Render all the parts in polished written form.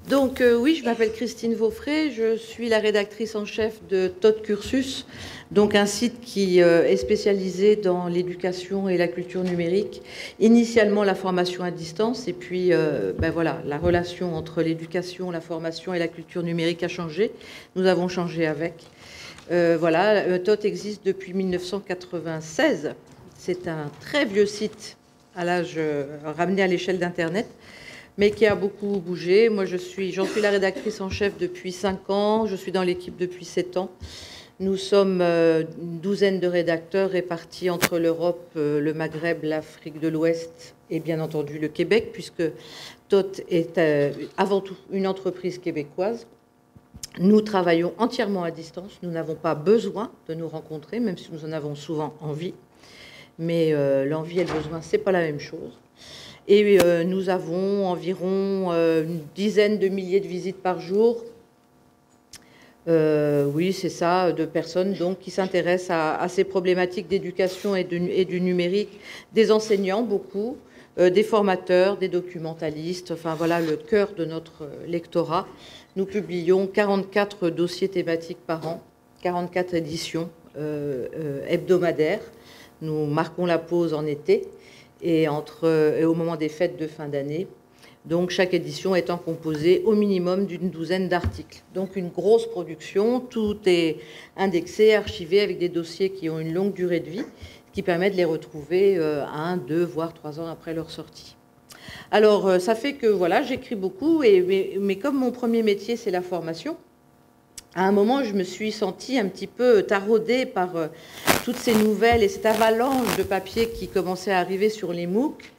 Donc oui, je m'appelle Christine Vaufré, je suis la rédactrice en chef de Todt Cursus, donc un site qui est spécialisé dans l'éducation et la culture numérique. Initialement la formation à distance, et puis voilà, la relation entre l'éducation, la formation et la culture numérique a changé. Nous avons changé avec. Voilà, Todt existe depuis 1996. C'est un très vieux site à l'âge ramené à l'échelle d'Internet, mais qui a beaucoup bougé. Moi, j'en suis la rédactrice en chef depuis 5 ans. Je suis dans l'équipe depuis 7 ans. Nous sommes une douzaine de rédacteurs répartis entre l'Europe, le Maghreb, l'Afrique de l'Ouest et bien entendu le Québec, puisque Todt est avant tout une entreprise québécoise. Nous travaillons entièrement à distance. Nous n'avons pas besoin de nous rencontrer, même si nous en avons souvent envie. Mais l'envie et le besoin, ce n'est pas la même chose. Et nous avons environ une dizaine de milliers de visites par jour. Oui, c'est ça, de personnes donc, qui s'intéressent à ces problématiques d'éducation et du numérique. Des enseignants, beaucoup, des formateurs, des documentalistes. Enfin, voilà le cœur de notre lectorat. Nous publions 44 dossiers thématiques par an, 44 éditions hebdomadaires. Nous marquons la pause en été et au moment des fêtes de fin d'année. Donc chaque édition étant composée au minimum d'une douzaine d'articles. Donc une grosse production, tout est indexé, archivé avec des dossiers qui ont une longue durée de vie, qui permet de les retrouver 1, 2, voire 3 ans après leur sortie. Alors ça fait que voilà, j'écris beaucoup, mais comme mon premier métier c'est la formation, à un moment, je me suis sentie un petit peu taraudée par toutes ces nouvelles et cette avalanche de papier qui commençait à arriver sur les MOOC.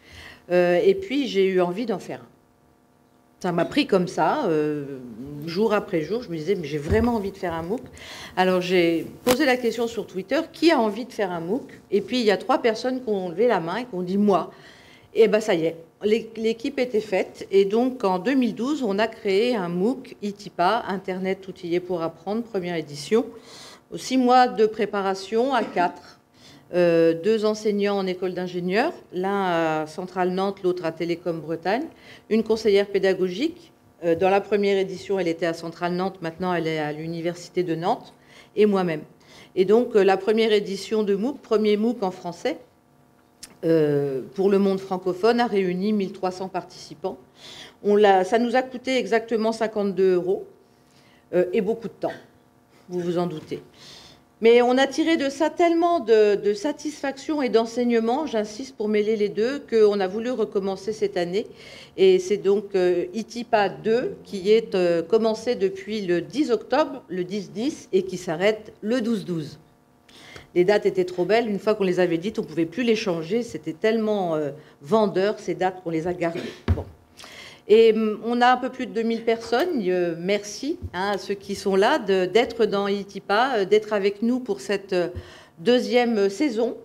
Et puis, j'ai eu envie d'en faire un. Ça m'a pris comme ça, jour après jour. Je me disais, mais j'ai vraiment envie de faire un MOOC. Alors, j'ai posé la question sur Twitter, qui a envie de faire un MOOC? Et puis, il y a 3 personnes qui ont levé la main et qui ont dit, moi. Et bien, ça y est. L'équipe était faite et donc en 2012, on a créé un MOOC ITIPA, Internet outillé pour apprendre, première édition. 6 mois de préparation à 4, 2 enseignants en école d'ingénieurs, l'un à Centrale Nantes, l'autre à Télécom Bretagne, une conseillère pédagogique. Dans la première édition, elle était à Centrale Nantes, maintenant elle est à l'Université de Nantes, et moi-même. Et donc la première édition de MOOC, premier MOOC en français, pour le monde francophone, a réuni 1300 participants. Ça nous a coûté exactement 52 € et beaucoup de temps, vous vous en doutez. Mais on a tiré de ça tellement de satisfaction et d'enseignement, j'insiste pour mêler les deux, qu'on a voulu recommencer cette année. Et c'est donc ITIPA 2 qui est commencé depuis le 10 octobre, le 10-10, et qui s'arrête le 12-12. Les dates étaient trop belles. Une fois qu'on les avait dites, on ne pouvait plus les changer. C'était tellement vendeur, ces dates, qu'on les a gardées. Bon. Et on a un peu plus de 2000 personnes. Merci à ceux qui sont là d'être dans ITIPA, d'être avec nous pour cette deuxième saison.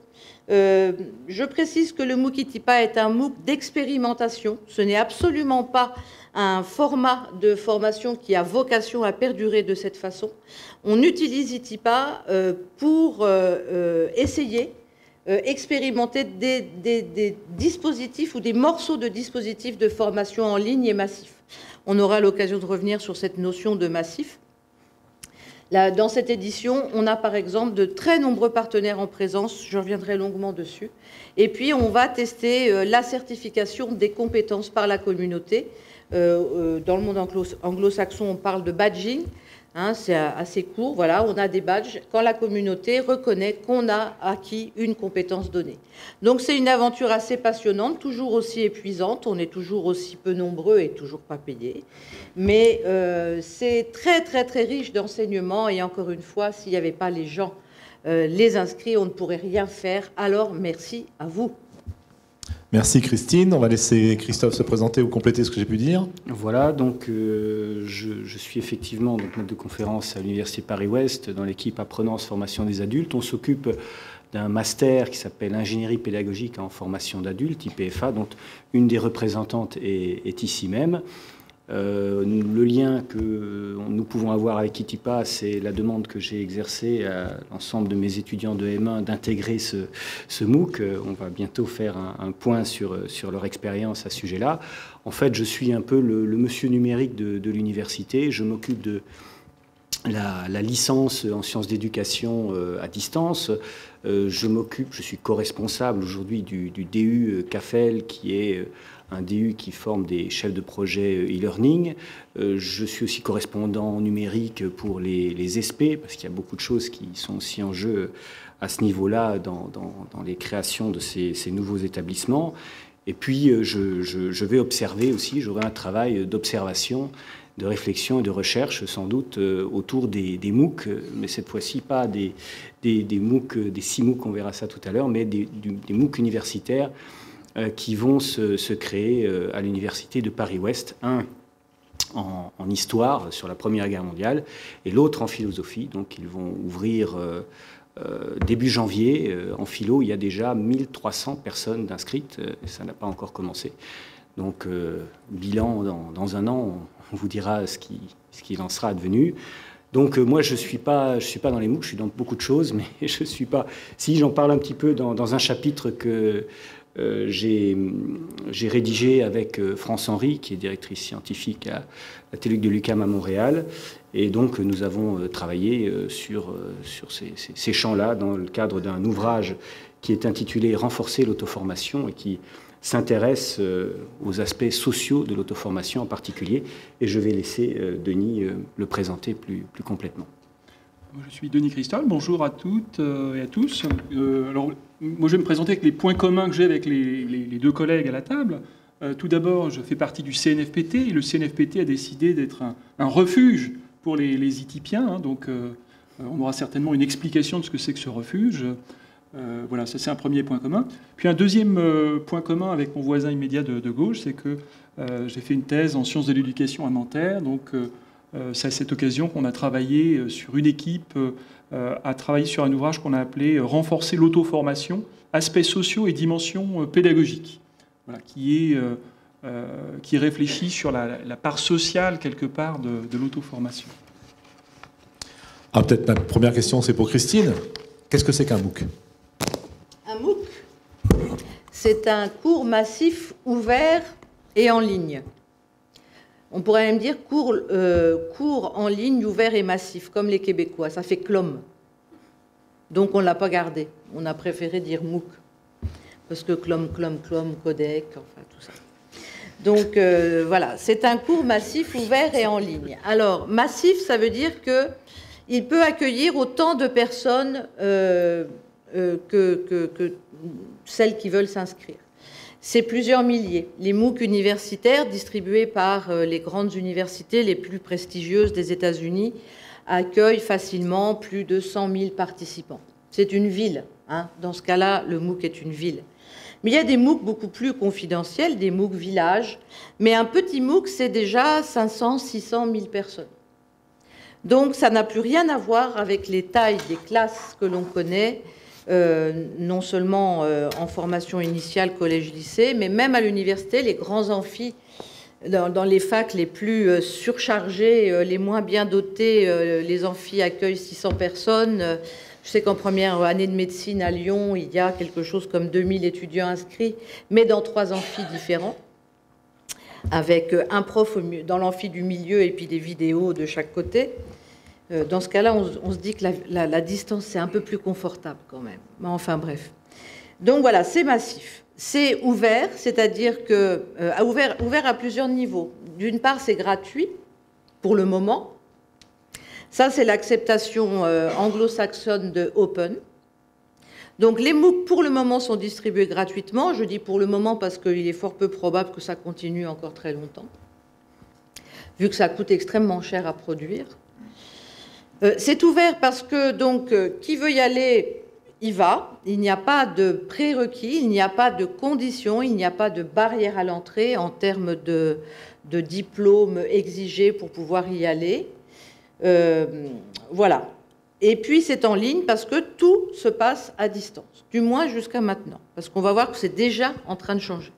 Je précise que le MOOC ITIPA est un MOOC d'expérimentation. Ce n'est absolument pas un format de formation qui a vocation à perdurer de cette façon. On utilise ITIPA pour essayer, expérimenter des dispositifs ou des morceaux de dispositifs de formation en ligne et massif. On aura l'occasion de revenir sur cette notion de massif. Là, dans cette édition, on a par exemple de très nombreux partenaires en présence, je reviendrai longuement dessus. Et puis, on va tester la certification des compétences par la communauté. Dans le monde anglo-saxon, on parle de badging. Hein, c'est assez court. Voilà, on a des badges quand la communauté reconnaît qu'on a acquis une compétence donnée. Donc, c'est une aventure assez passionnante, toujours aussi épuisante. On est toujours aussi peu nombreux et toujours pas payés. Mais c'est très, très, très riche d'enseignements. Et encore une fois, s'il n'y avait pas les gens, les inscrits, on ne pourrait rien faire. Alors, merci à vous. Merci Christine. On va laisser Christophe se présenter ou compléter ce que j'ai pu dire. Voilà, donc je suis effectivement donc, maître de conférence à l'Université Paris-Ouest dans l'équipe Apprenance Formation des adultes. On s'occupe d'un master qui s'appelle Ingénierie pédagogique en formation d'adultes, IPFA, dont une des représentantes est ici même. Le lien que nous pouvons avoir avec Kitipa, c'est la demande que j'ai exercée à l'ensemble de mes étudiants de M1 d'intégrer ce MOOC. On va bientôt faire un point sur leur expérience à ce sujet-là. En fait, je suis un peu le monsieur numérique de l'université. Je m'occupe de la licence en sciences d'éducation à distance. Je suis co-responsable aujourd'hui du DU CAFEL, qui est un DU qui forme des chefs de projet e-learning. Je suis aussi correspondant numérique pour les ESPE, parce qu'il y a beaucoup de choses qui sont aussi en jeu à ce niveau-là dans les créations de ces nouveaux établissements. Et puis, je vais observer aussi, j'aurai un travail d'observation, de réflexion et de recherche, sans doute, autour des MOOC, mais cette fois-ci pas des MOOC, des 6 MOOC, on verra ça tout à l'heure, mais des MOOC universitaires qui vont se créer à l'université de Paris-Ouest, un en histoire sur la Première Guerre mondiale et l'autre en philosophie. Donc ils vont ouvrir début janvier. En philo, il y a déjà 1300 personnes d'inscrites, et ça n'a pas encore commencé. Donc bilan dans un an, on vous dira ce qu'il en sera advenu. Donc moi, je suis pas dans les MOOC, je suis dans beaucoup de choses, mais je suis pas... Si, j'en parle un petit peu dans un chapitre que j'ai rédigé avec France Henry, qui est directrice scientifique à la Téluc de l'UQAM à Montréal. Et donc, nous avons travaillé sur ces champs-là dans le cadre d'un ouvrage qui est intitulé « Renforcer l'auto-formation » et qui s'intéresse aux aspects sociaux de l'auto-formation en particulier. Et je vais laisser Denis le présenter plus complètement. Je suis Denis Christol, bonjour à toutes et à tous. Alors, moi, je vais me présenter avec les points communs que j'ai avec les deux collègues à la table. Tout d'abord, je fais partie du CNFPT, et le CNFPT a décidé d'être un refuge pour les ITIPiens, hein, donc on aura certainement une explication de ce que c'est que ce refuge. Voilà, ça c'est un premier point commun. Puis un deuxième point commun avec mon voisin immédiat de gauche, c'est que j'ai fait une thèse en sciences de l'éducation à Nanterre, donc c'est à cette occasion qu'on a travaillé sur une équipe, a travaillé sur un ouvrage qu'on a appelé « Renforcer l'auto-formation, aspects sociaux et dimensions pédagogiques », voilà, qui réfléchit sur la part sociale, quelque part, de l'auto-formation. Ah, peut-être ma première question, c'est pour Christine. Qu'est-ce que c'est qu'un MOOC ? Un MOOC, c'est un cours massif ouvert et en ligne. On pourrait même dire cours en ligne, ouvert et massif, comme les Québécois. Ça fait CLOM. Donc on ne l'a pas gardé. On a préféré dire MOOC. Parce que CLOM, codec, enfin tout ça. Donc voilà, c'est un cours massif, ouvert et en ligne. Alors, massif, ça veut dire qu'il peut accueillir autant de personnes que celles qui veulent s'inscrire. C'est plusieurs milliers. Les MOOC universitaires distribués par les grandes universités les plus prestigieuses des États-Unis accueillent facilement plus de 100 000 participants. C'est une ville. Hein. Dans ce cas-là, le MOOC est une ville. Mais il y a des MOOC beaucoup plus confidentiels, des MOOC villages. Mais un petit MOOC, c'est déjà 500, 600 000 personnes. Donc ça n'a plus rien à voir avec les tailles des classes que l'on connaît, non seulement en formation initiale, collège-lycée, mais même à l'université, les grands amphis, dans les facs les plus surchargés, les moins bien dotés, les amphis accueillent 600 personnes. Je sais qu'en première année de médecine à Lyon, il y a quelque chose comme 2000 étudiants inscrits, mais dans 3 amphis différents, avec un prof dans l'amphi du milieu et puis des vidéos de chaque côté. Dans ce cas-là, on se dit que la distance, c'est un peu plus confortable quand même. Mais enfin, bref. Donc voilà, c'est massif. C'est ouvert, c'est-à-dire que ouvert à plusieurs niveaux. D'une part, c'est gratuit, pour le moment. Ça, c'est l'acceptation anglo-saxonne de Open. Donc les MOOC, pour le moment, sont distribués gratuitement. Je dis pour le moment parce qu'il est fort peu probable que ça continue encore très longtemps, vu que ça coûte extrêmement cher à produire. C'est ouvert parce que, donc, qui veut y aller, y va. Il n'y a pas de prérequis, il n'y a pas de conditions, il n'y a pas de barrière à l'entrée en termes de diplôme exigé pour pouvoir y aller. Voilà. Et puis, c'est en ligne parce que tout se passe à distance, du moins jusqu'à maintenant, parce qu'on va voir que c'est déjà en train de changer.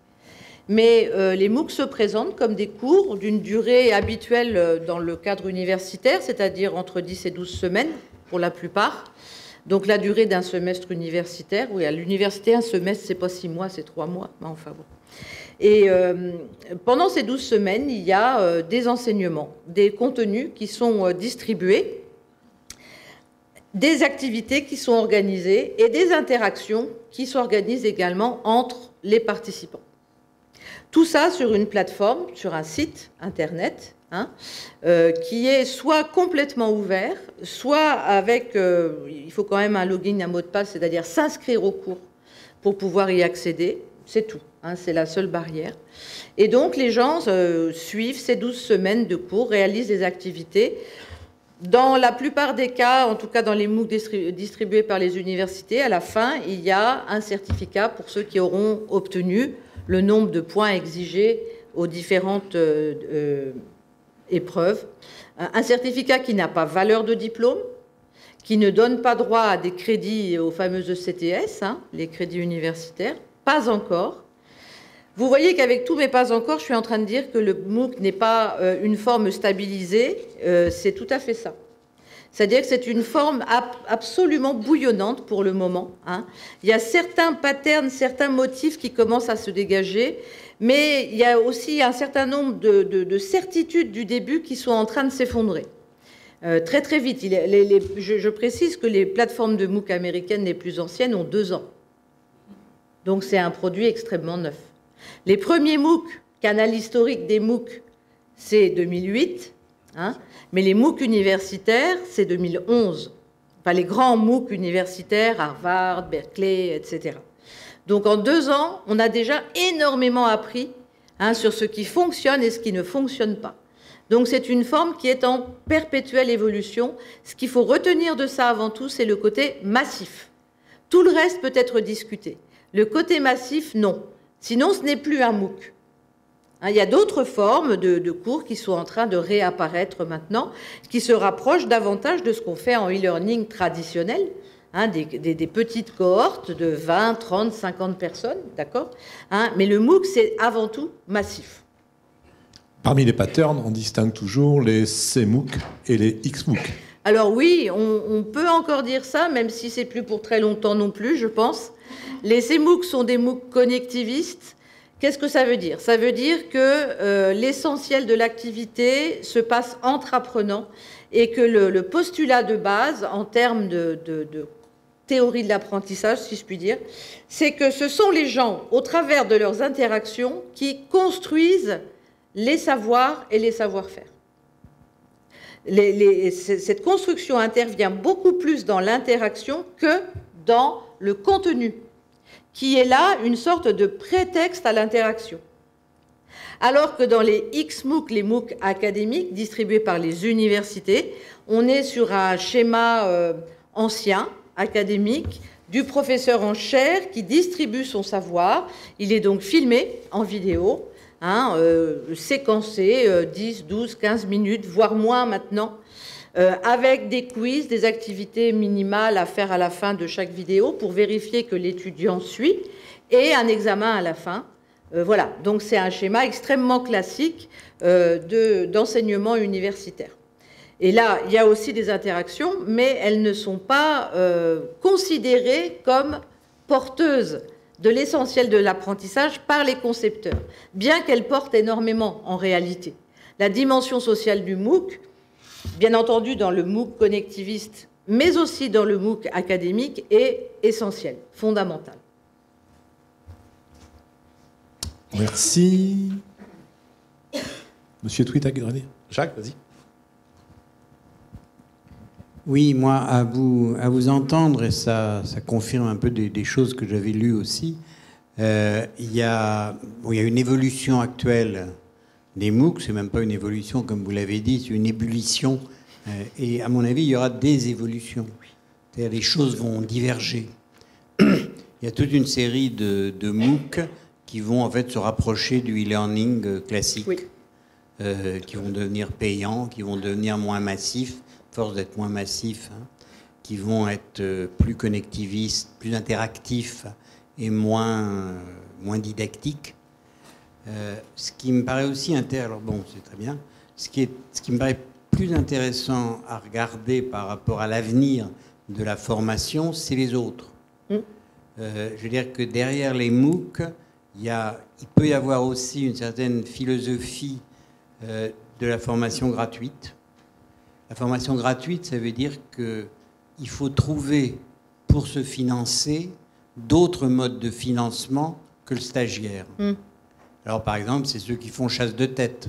Mais les MOOC se présentent comme des cours d'une durée habituelle dans le cadre universitaire, c'est-à-dire entre 10 et 12 semaines pour la plupart. Donc la durée d'un semestre universitaire, oui, à l'université, un semestre, c'est pas 6 mois, c'est 3 mois, enfin bon. Et pendant ces 12 semaines, il y a des enseignements, des contenus qui sont distribués, des activités qui sont organisées et des interactions qui s'organisent également entre les participants. Tout ça sur une plateforme, sur un site internet, qui est soit complètement ouvert, soit avec, il faut quand même un login, un mot de passe, c'est-à-dire s'inscrire au cours pour pouvoir y accéder, c'est tout, c'est la seule barrière. Et donc les gens suivent ces 12 semaines de cours, réalisent des activités. Dans la plupart des cas, en tout cas dans les MOOC distribués par les universités, à la fin, il y a un certificat pour ceux qui auront obtenu le nombre de points exigés aux différentes épreuves. Un certificat qui n'a pas valeur de diplôme, qui ne donne pas droit à des crédits aux fameuses ECTS, les crédits universitaires, pas encore. Vous voyez qu'avec tous mes pas encore, je suis en train de dire que le MOOC n'est pas une forme stabilisée, c'est tout à fait ça. C'est-à-dire que c'est une forme absolument bouillonnante pour le moment. Il y a certains patterns, certains motifs qui commencent à se dégager, mais il y a aussi un certain nombre de certitudes du début qui sont en train de s'effondrer. Très très vite. Je précise que les plateformes de MOOC américaines les plus anciennes ont 2 ans. Donc c'est un produit extrêmement neuf. Les premiers MOOC, canal historique des MOOC, c'est 2008, mais les MOOC universitaires, c'est 2011. Enfin, les grands MOOC universitaires, Harvard, Berkeley, etc. Donc en 2 ans, on a déjà énormément appris sur ce qui fonctionne et ce qui ne fonctionne pas. Donc c'est une forme qui est en perpétuelle évolution. Ce qu'il faut retenir de ça avant tout, c'est le côté massif. Tout le reste peut être discuté. Le côté massif, non. Sinon, ce n'est plus un MOOC. Il y a d'autres formes de cours qui sont en train de réapparaître maintenant, qui se rapprochent davantage de ce qu'on fait en e-learning traditionnel, des petites cohortes de 20, 30, 50 personnes, d'accord, mais le MOOC, c'est avant tout massif. Parmi les patterns, on distingue toujours les CMOOC et les XMOOC. Alors oui, on peut encore dire ça, même si c'est plus pour très longtemps non plus, je pense. Les CMOOC sont des MOOC connectivistes. Qu'est-ce que ça veut dire? Ça veut dire que l'essentiel de l'activité se passe entre apprenants et que le postulat de base, en termes de théorie de l'apprentissage, si je puis dire, c'est que ce sont les gens, au travers de leurs interactions, qui construisent les savoirs et les savoir-faire. Cette construction intervient beaucoup plus dans l'interaction que dans le contenu, qui est là une sorte de prétexte à l'interaction. Alors que dans les XMOOC, les MOOC académiques distribués par les universités, on est sur un schéma ancien, académique, du professeur en chaire qui distribue son savoir. Il est donc filmé en vidéo, séquencé 10, 12, 15 minutes, voire moins maintenant, avec des quiz, des activités minimales à faire à la fin de chaque vidéo pour vérifier que l'étudiant suit, et un examen à la fin. Voilà, donc c'est un schéma extrêmement classique d'enseignement universitaire. Et là, il y a aussi des interactions, mais elles ne sont pas considérées comme porteuses de l'essentiel de l'apprentissage par les concepteurs, bien qu'elles portent énormément en réalité. La dimension sociale du MOOC, bien entendu dans le MOOC connectiviste, mais aussi dans le MOOC académique, est essentielle, fondamentale. Merci. Monsieur Twitag-René. Jacques, vas-y. Oui, moi, à vous entendre, et ça confirme un peu des choses que j'avais lues aussi, il y a une évolution actuelle des MOOC, c'est même pas une évolution comme vous l'avez dit, c'est une ébullition, et à mon avis, il y aura des évolutions. C'est-à-dire les choses vont diverger. Il y a toute une série de MOOC qui vont en fait se rapprocher du e-learning classique, oui. Qui vont devenir payants, qui vont devenir moins massifs, force d'être moins massifs, qui vont être plus connectivistes, plus interactifs et moins didactiques. Ce qui me paraît aussi intéressant, alors bon, c'est très bien, ce qui me paraît plus intéressant à regarder par rapport à l'avenir de la formation, c'est les autres. Je veux dire que derrière les MOOC, il peut y avoir aussi une certaine philosophie de la formation gratuite. La formation gratuite, ça veut dire qu'il faut trouver, pour se financer, d'autres modes de financement que le stagiaire. Alors, par exemple, c'est ceux qui font chasse de tête.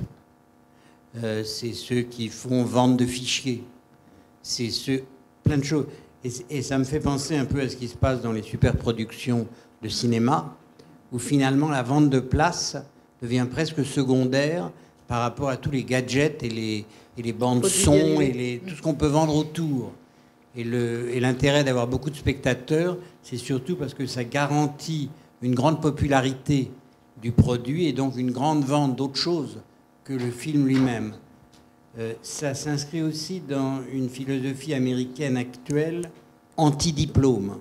C'est ceux qui font vente de fichiers. C'est plein de choses. Et ça me fait penser un peu à ce qui se passe dans les superproductions de cinéma, où finalement la vente de place devient presque secondaire par rapport à tous les gadgets et les bandes son et tout ce qu'on peut vendre autour. Et l'intérêt d'avoir beaucoup de spectateurs, c'est surtout parce que ça garantit une grande popularité du produit et donc une grande vente d'autres choses que le film lui-même. Ça s'inscrit aussi dans une philosophie américaine actuelle anti-diplôme.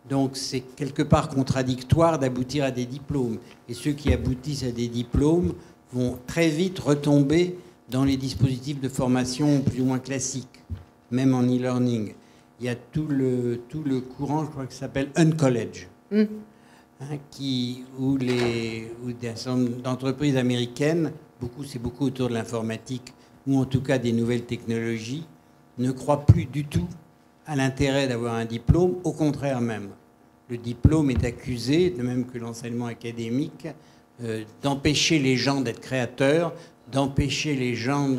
Donc c'est quelque part contradictoire d'aboutir à des diplômes. Et ceux qui aboutissent à des diplômes vont très vite retomber dans les dispositifs de formation plus ou moins classiques, même en e-learning. Il y a tout le courant, je crois, qui s'appelle Uncollege, où des d'entreprises américaines, c'est beaucoup autour de l'informatique, ou en tout cas des nouvelles technologies, ne croient plus du tout à l'intérêt d'avoir un diplôme, au contraire même. Le diplôme est accusé, de même que l'enseignement académique, d'empêcher les gens d'être créateurs, d'empêcher les gens...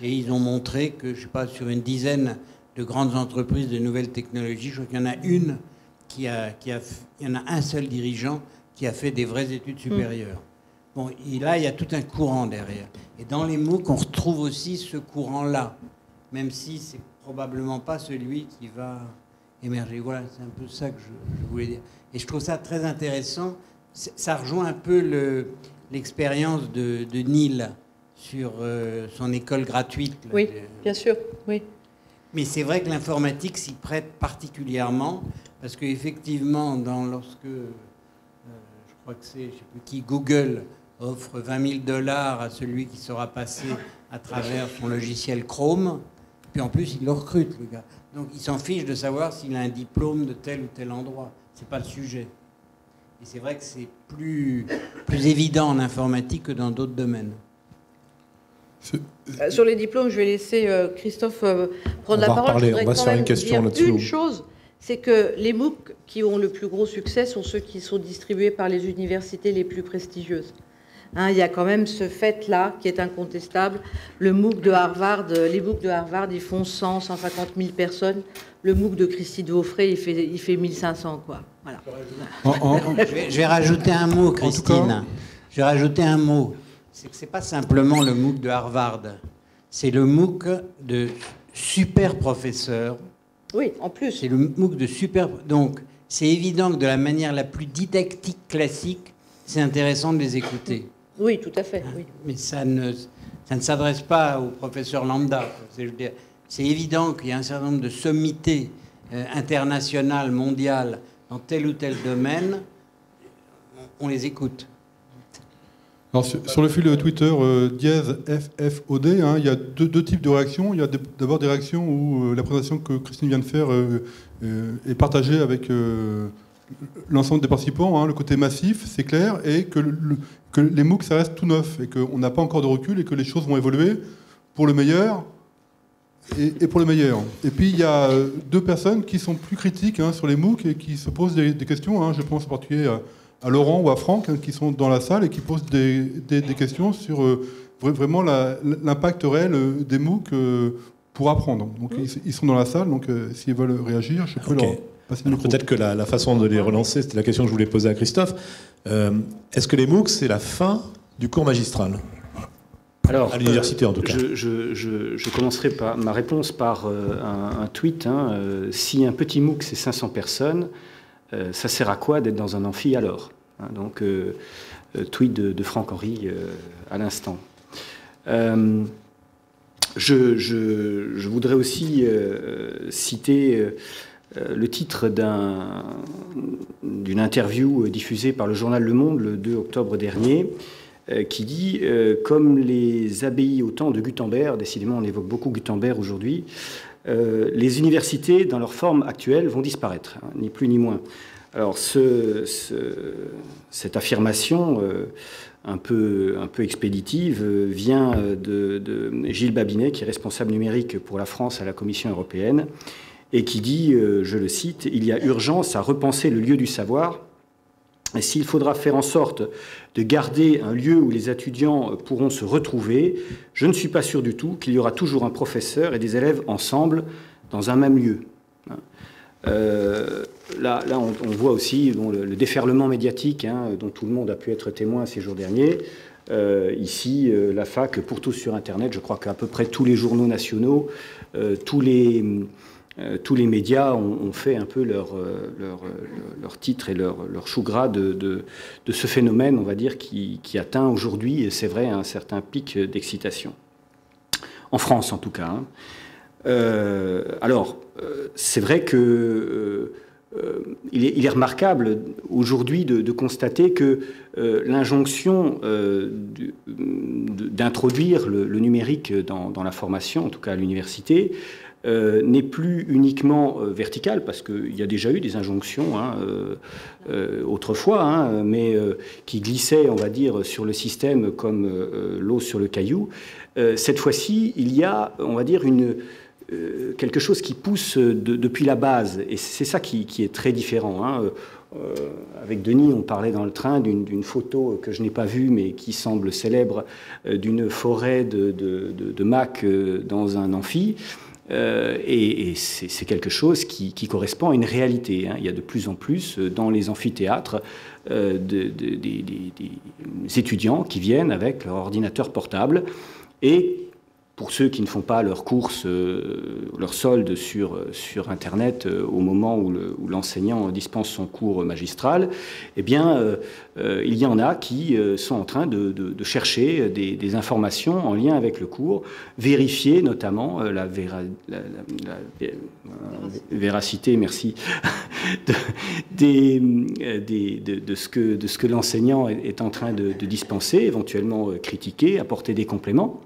Et ils ont montré que, je ne sais pas, sur une dizaine de grandes entreprises de nouvelles technologies, je crois qu'il y en a une il y en a un seul dirigeant qui a fait des vraies études supérieures. Bon, et là, il y a tout un courant derrière. Et dans les MOOC, on retrouve aussi ce courant-là, même si c'est probablement pas celui qui va émerger. Voilà, c'est un peu ça que je voulais dire. Et je trouve ça très intéressant. Ça rejoint un peu l'expérience de Neil sur son école gratuite. Là, oui, bien sûr, oui. Mais c'est vrai que l'informatique s'y prête particulièrement, parce qu'effectivement, lorsque, je crois que c'est, je ne sais plus qui, Google offre $20 000 à celui qui sera passé à travers son logiciel Chrome, puis en plus, il le recrute, le gars. Donc, il s'en fiche de savoir s'il a un diplôme de tel ou tel endroit. Ce n'est pas le sujet. Et c'est vrai que c'est plus évident en informatique que dans d'autres domaines. Sur les diplômes, je vais laisser Christophe prendre la parole. On va se faire une question là-dessus. Une chose, c'est que les MOOC qui ont le plus gros succès sont ceux qui sont distribués par les universités les plus prestigieuses. Hein, il y a quand même ce fait-là qui est incontestable. Le MOOC de Harvard, les MOOC de Harvard, ils font 150 000 personnes. Le MOOC de Christine Vaufré, il fait 1500, quoi. Voilà. Je vais rajouter un mot, Christine. Je vais rajouter un mot. C'est que ce n'est pas simplement le MOOC de Harvard. C'est le MOOC de super professeurs. Oui, en plus. C'est le MOOC de super... Donc, c'est évident que de la manière la plus didactique classique, c'est intéressant de les écouter. Oui, tout à fait. Oui. Mais ça ne s'adresse pas aux professeurs lambda. C'est évident qu'il y a un certain nombre de sommités internationales, mondiales, dans tel ou tel domaine. On les écoute. Alors, sur le fil Twitter, #FFOD, il y a deux types de réactions. Il y a d'abord des réactions où la présentation que Christine vient de faire est partagée avec l'ensemble des participants. Le côté massif, c'est clair, et que les MOOC, ça reste tout neuf, et qu'on n'a pas encore de recul, et que les choses vont évoluer pour le meilleur et pour le meilleur. Et puis, il y a deux personnes qui sont plus critiques sur les MOOC et qui se posent des questions. Je pense en particulier à Laurent ou à Franck, qui sont dans la salle et qui posent des questions sur vraiment l'impact réel des MOOC pour apprendre. Donc ils sont dans la salle, donc s'ils veulent réagir, je peux leur passer le micro. Peut-être que la façon de les relancer, c'était la question que je voulais poser à Christophe. Est-ce que les MOOC, c'est la fin du cours magistral ? Alors, à l'université en tout cas. Je commencerai ma réponse par un tweet. Si un petit MOOC, c'est 500 personnes, ça sert à quoi d'être dans un amphi alors ? Donc, tweet de Franck Henry à l'instant. Je voudrais aussi citer le titre d'une interview diffusée par le journal Le Monde le 2 octobre dernier, qui dit comme les abbayes au temps de Gutenberg, décidément on évoque beaucoup Gutenberg aujourd'hui, les universités dans leur forme actuelle vont disparaître, hein, ni plus ni moins. Alors cette affirmation un peu expéditive vient de Gilles Babinet, qui est responsable numérique pour la France à la Commission européenne, et qui dit, je le cite, « Il y a urgence à repenser le lieu du savoir. Et s'il faudra faire en sorte de garder un lieu où les étudiants pourront se retrouver, je ne suis pas sûr du tout qu'il y aura toujours un professeur et des élèves ensemble dans un même lieu. » Là, on voit aussi le déferlement médiatique, hein, dont tout le monde a pu être témoin ces jours derniers. Ici, la fac pour tous sur Internet, je crois qu'à peu près tous les journaux nationaux, tous les médias ont fait un peu leur titre et leur chou gras de ce phénomène, on va dire, qui atteint aujourd'hui, c'est vrai, un certain pic d'excitation. En France, en tout cas. Hein. Alors, c'est vrai que il est remarquable aujourd'hui de constater que l'injonction d'introduire le numérique dans la formation, en tout cas à l'université, n'est plus uniquement verticale, parce qu'il y a déjà eu des injonctions hein, autrefois, hein, mais qui glissaient, on va dire, sur le système comme l'eau sur le caillou. Cette fois-ci, il y a, on va dire, quelque chose qui pousse depuis la base, et c'est ça qui est très différent. Hein. Avec Denis, on parlait dans le train d'une photo que je n'ai pas vue, mais qui semble célèbre, d'une forêt de Mac dans un amphi. Et c'est quelque chose qui correspond à une réalité. Hein. Il y a de plus en plus dans les amphithéâtres des étudiants qui viennent avec leur ordinateur portable, et pour ceux qui ne font pas leurs courses, leur solde sur Internet au moment où l'enseignant dispense son cours magistral, eh bien, il y en a qui sont en train de chercher des informations en lien avec le cours, vérifier notamment la véracité, merci, de ce que l'enseignant est en train de dispenser, éventuellement critiquer, apporter des compléments.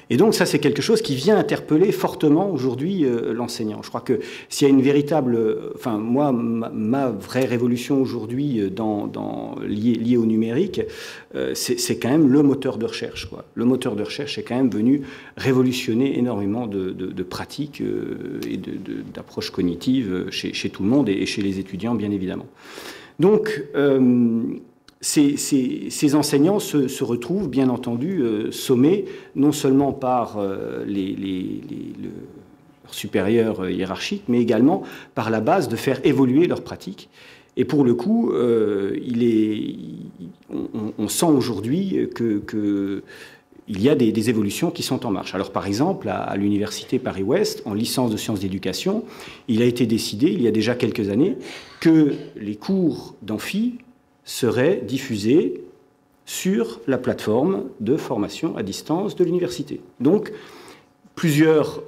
Et donc ça, c'est quelque chose qui vient interpeller fortement aujourd'hui l'enseignant. Je crois que s'il y a une véritable... Enfin, moi, ma vraie révolution aujourd'hui liée au numérique, c'est quand même le moteur de recherche, quoi. Le moteur de recherche est quand même venu révolutionner énormément de pratiques et d'approches cognitives chez tout le monde et chez les étudiants, bien évidemment. Donc... Ces enseignants se retrouvent, bien entendu, sommés non seulement par leurs supérieurs hiérarchiques, mais également par la base de faire évoluer leurs pratiques. Et pour le coup, on sent aujourd'hui qu'il y a des évolutions qui sont en marche. Alors par exemple, à l'université Paris-Ouest, en licence de sciences d'éducation, il a été décidé, il y a déjà quelques années, que les cours d'amphi seraient diffusés sur la plateforme de formation à distance de l'université. Donc, plusieurs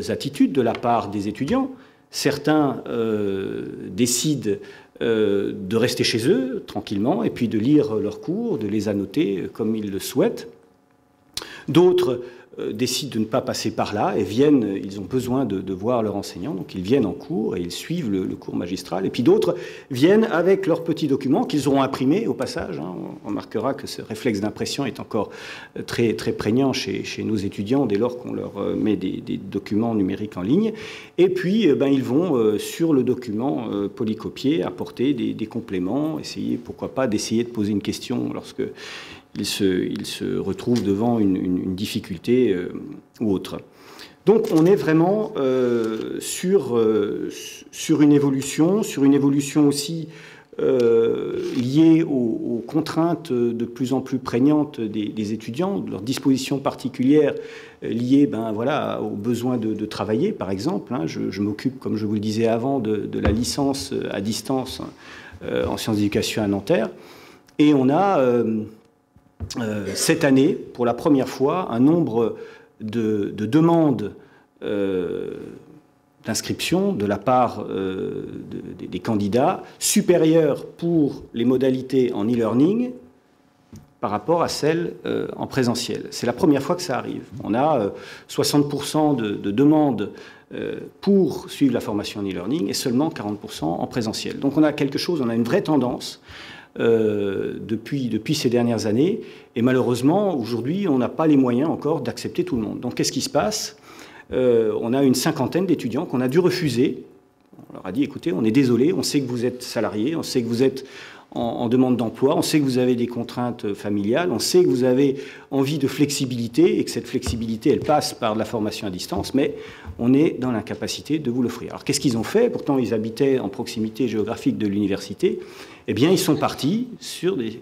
attitudes de la part des étudiants. Certains décident de rester chez eux tranquillement et puis de lire leurs cours, de les annoter comme ils le souhaitent. D'autres décident de ne pas passer par là et viennent, ils ont besoin de voir leur enseignant, donc ils viennent en cours et ils suivent le cours magistral. Et puis d'autres viennent avec leurs petits documents qu'ils auront imprimés au passage. Hein. On remarquera que ce réflexe d'impression est encore très, très prégnant chez nos étudiants dès lors qu'on leur met des documents numériques en ligne. Et puis ils vont sur le document polycopié apporter des compléments, essayer, pourquoi pas, d'essayer de poser une question lorsque il se retrouve devant une difficulté ou autre. Donc on est vraiment sur une évolution aussi liée aux contraintes de plus en plus prégnantes des étudiants, de leurs dispositions particulières liées aux besoins de travailler, par exemple. Hein. Je m'occupe, comme je vous le disais avant, de la licence à distance en sciences d'éducation à Nanterre. Et on a... cette année, pour la première fois, un nombre de demandes d'inscription de la part des candidats supérieure pour les modalités en e-learning par rapport à celles en présentiel. C'est la première fois que ça arrive. On a 60% de demandes pour suivre la formation en e-learning et seulement 40% en présentiel. Donc on a quelque chose, on a une vraie tendance depuis ces dernières années, et malheureusement, aujourd'hui, on n'a pas les moyens encore d'accepter tout le monde. Donc qu'est-ce qui se passe ? On a une cinquantaine d'étudiants qu'on a dû refuser. On leur a dit, écoutez, on est désolé, on sait que vous êtes salariés, on sait que vous êtes en demande d'emploi, on sait que vous avez des contraintes familiales, on sait que vous avez envie de flexibilité et que cette flexibilité, elle passe par de la formation à distance, mais on est dans l'incapacité de vous l'offrir. Alors qu'est-ce qu'ils ont fait ? Pourtant, ils habitaient en proximité géographique de l'université. Eh bien, ils sont partis sur des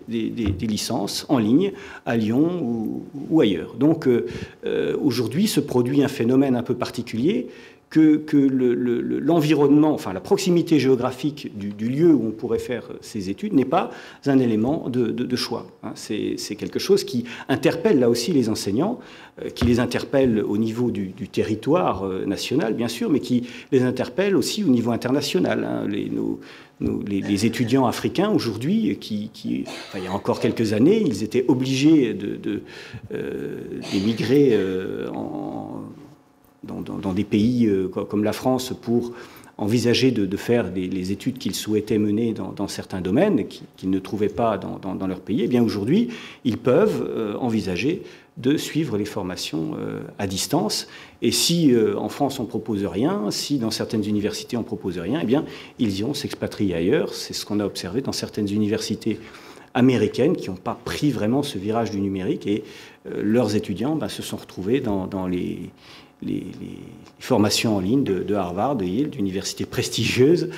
licences en ligne à Lyon ou ailleurs. Donc, aujourd'hui, se produit un phénomène un peu particulier que l'environnement, enfin la proximité géographique du lieu où on pourrait faire ces études n'est pas un élément de choix. C'est quelque chose qui interpelle là aussi les enseignants, qui les interpelle au niveau du territoire national, bien sûr, mais qui les interpelle aussi au niveau international. Les étudiants africains aujourd'hui, il y a encore quelques années, ils étaient obligés d'émigrer dans des pays comme la France pour envisager de faire les études qu'ils souhaitaient mener dans certains domaines qu'ils ne trouvaient pas dans leur pays. Eh bien aujourd'hui, ils peuvent envisager de suivre les formations à distance. Et si en France on ne propose rien, si dans certaines universités on ne propose rien, eh bien ils iront s'expatrier ailleurs. C'est ce qu'on a observé dans certaines universités américaines qui n'ont pas pris vraiment ce virage du numérique, et leurs étudiants se sont retrouvés dans les formations en ligne de Harvard, de Yale, d'universités prestigieuses,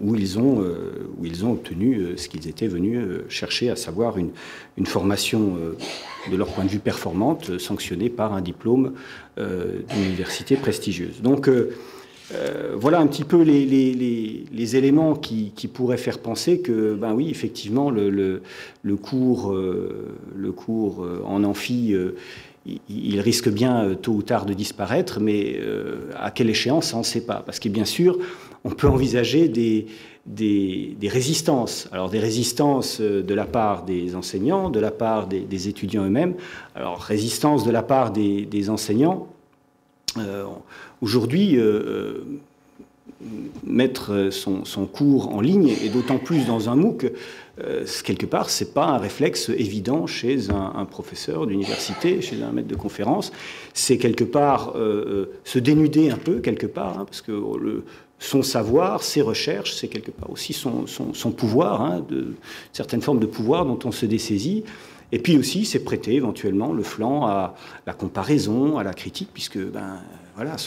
où ils ont obtenu ce qu'ils étaient venus chercher, à savoir une formation de leur point de vue performante, sanctionnée par un diplôme d'université prestigieuse. Donc voilà un petit peu les éléments qui pourraient faire penser que, oui, effectivement, le cours en amphi, il risque bien tôt ou tard de disparaître, mais à quelle échéance, ça on ne sait pas. Parce que bien sûr, on peut envisager des résistances. Alors des résistances de la part des enseignants, de la part des étudiants eux-mêmes. Alors résistance de la part des enseignants. Aujourd'hui, mettre son cours en ligne, et d'autant plus dans un MOOC, quelque part, c'est pas un réflexe évident chez un professeur d'université, chez un maître de conférence. C'est quelque part se dénuder un peu, quelque part, parce que son savoir, ses recherches, c'est quelque part aussi son pouvoir, de certaines formes de pouvoir dont on se dessaisit. Et puis aussi, c'est prêter éventuellement le flanc à la comparaison, à la critique, puisque voilà,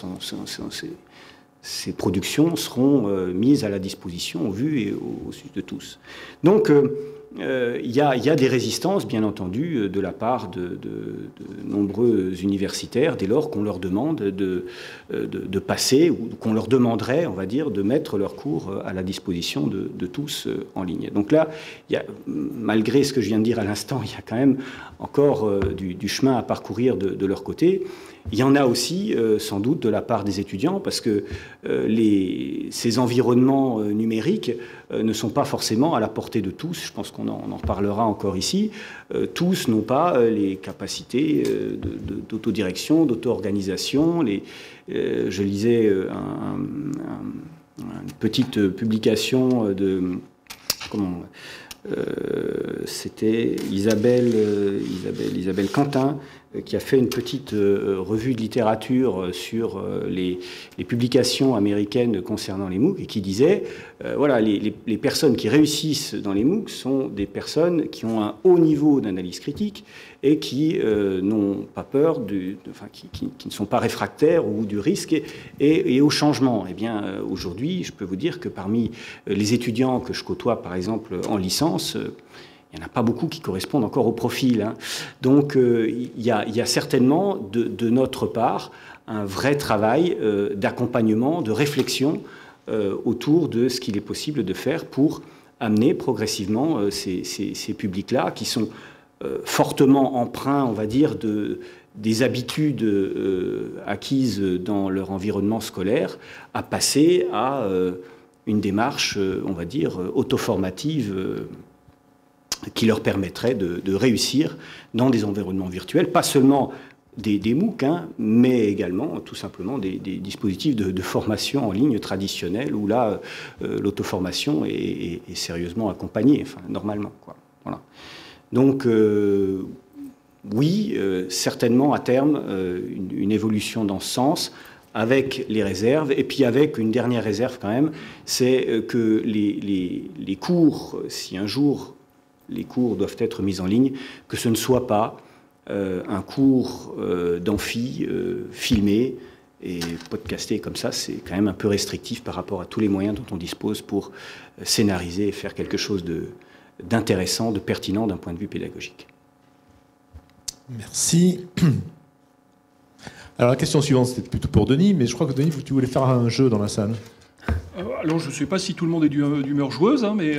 ces productions seront mises à la disposition, au vu et au su de tous. Donc, il y a des résistances, bien entendu, de la part de nombreux universitaires, dès lors qu'on leur demande de passer, ou qu'on leur demanderait, on va dire, de mettre leurs cours à la disposition de tous en ligne. Donc là, malgré ce que je viens de dire à l'instant, il y a quand même encore du chemin à parcourir de leur côté. Il y en a aussi, sans doute, de la part des étudiants, parce que ces environnements numériques ne sont pas forcément à la portée de tous. Je pense qu'on en reparlera encore ici. Tous n'ont pas les capacités d'autodirection, d'auto-organisation. Je lisais une petite publication c'était Isabelle Quentin, qui a fait une petite revue de littérature sur les publications américaines concernant les MOOC, et qui disait, voilà, les personnes qui réussissent dans les MOOC sont des personnes qui ont un haut niveau d'analyse critique et qui n'ont pas peur, qui ne sont pas réfractaires ou du risque et au changement. Eh bien, aujourd'hui, je peux vous dire que parmi les étudiants que je côtoie, par exemple, en licence, il n'y en a pas beaucoup qui correspondent encore au profil. Donc, il y a certainement de notre part un vrai travail d'accompagnement, de réflexion autour de ce qu'il est possible de faire pour amener progressivement ces publics-là, qui sont fortement empreints, on va dire, des habitudes acquises dans leur environnement scolaire à passer à une démarche, on va dire, auto-formative qui leur permettrait de réussir dans des environnements virtuels, pas seulement des MOOC, mais également tout simplement des dispositifs de formation en ligne traditionnels où là, l'auto-formation est sérieusement accompagnée, enfin, normalement, quoi. Voilà. Donc, oui, certainement à terme, une évolution dans ce sens, avec les réserves, et puis avec une dernière réserve quand même, c'est que les cours, si un jour les cours doivent être mis en ligne, que ce ne soit pas un cours d'amphi filmé et podcasté comme ça, c'est quand même un peu restrictif par rapport à tous les moyens dont on dispose pour scénariser et faire quelque chose d'intéressant, de pertinent d'un point de vue pédagogique. Merci. Alors la question suivante, c'était plutôt pour Denis, mais je crois que Denis, tu voulais faire un jeu dans la salle. Alors je ne sais pas si tout le monde est d'humeur joueuse, mais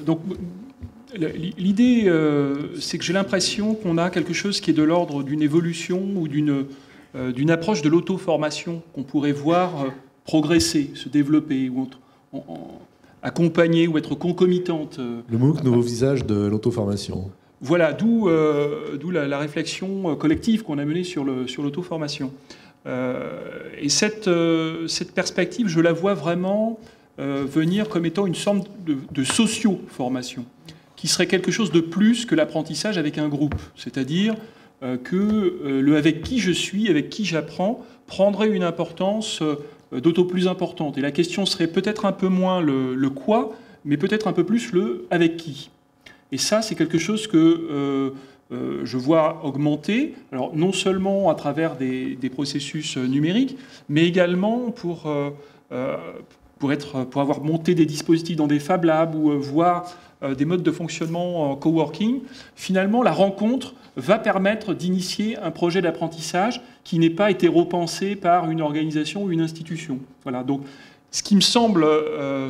donc l'idée, c'est que j'ai l'impression qu'on a quelque chose qui est de l'ordre d'une évolution ou d'une approche de l'auto-formation qu'on pourrait voir progresser, se développer, ou accompagner ou être concomitante. Le MOOC, nouveau visage de l'auto-formation. Voilà, d'où la réflexion collective qu'on a menée sur l'auto-formation. Et cette perspective, je la vois vraiment venir comme étant une sorte de socio-formation, qui serait quelque chose de plus que l'apprentissage avec un groupe. C'est-à-dire que le avec qui je suis, avec qui j'apprends, prendrait une importance d'autant plus importante. Et la question serait peut-être un peu moins le quoi, mais peut-être un peu plus le avec qui. Et ça, c'est quelque chose que je vois augmenter, alors non seulement à travers des processus numériques, mais également pour avoir monté des dispositifs dans des Fab Labs ou voir des modes de fonctionnement en coworking. Finalement, la rencontre va permettre d'initier un projet d'apprentissage qui n'ait pas été repensé par une organisation ou une institution. Voilà. Donc, ce qui me semble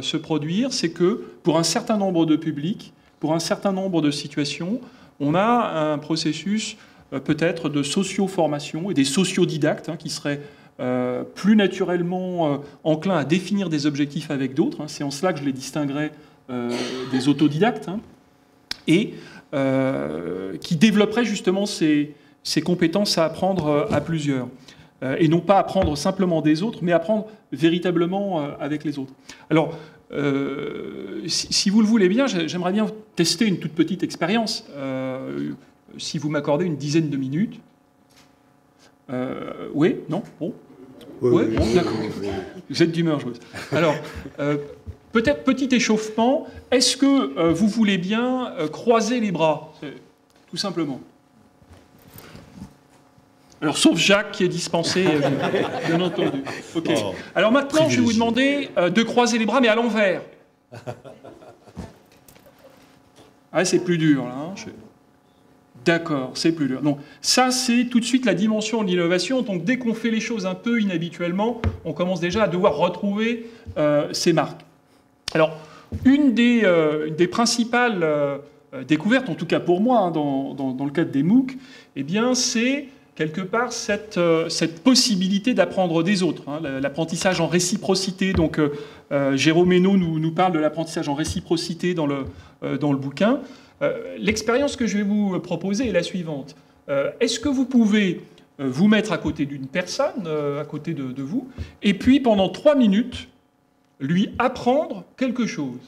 se produire, c'est que pour un certain nombre de publics, pour un certain nombre de situations, on a un processus peut-être de socio-formation et des sociodidactes qui seraient plus naturellement enclins à définir des objectifs avec d'autres. C'est en cela que je les distinguerais des autodidactes. Et qui développeraient justement ces compétences à apprendre à plusieurs. Et non pas apprendre simplement des autres, mais apprendre véritablement avec les autres. Alors, si vous le voulez bien, j'aimerais bien tester une toute petite expérience. Si vous m'accordez une dizaine de minutes. Oui? Non? Bon? Oui, bon, d'accord. Vous êtes d'humeur joueuse. Alors, peut-être petit échauffement. Est-ce que vous voulez bien croiser les bras? Tout simplement. Alors, sauf Jacques qui est dispensé, bien entendu. Okay. Alors maintenant, je vais vous demander de croiser les bras, mais à l'envers. Ah, c'est plus dur, là. Hein. D'accord, c'est plus dur. Donc, ça, c'est tout de suite la dimension de l'innovation. Donc, dès qu'on fait les choses un peu inhabituellement, on commence déjà à devoir retrouver ces marques. Alors, une des principales découvertes, en tout cas pour moi, dans le cadre des MOOC, eh bien, c'est quelque part cette possibilité d'apprendre des autres, l'apprentissage en réciprocité. Donc, Jérôme Hénaud nous parle de l'apprentissage en réciprocité dans le bouquin. L'expérience que je vais vous proposer est la suivante. Est-ce que vous pouvez vous mettre à côté d'une personne, à côté de vous, et puis pendant 3 minutes, lui apprendre quelque chose?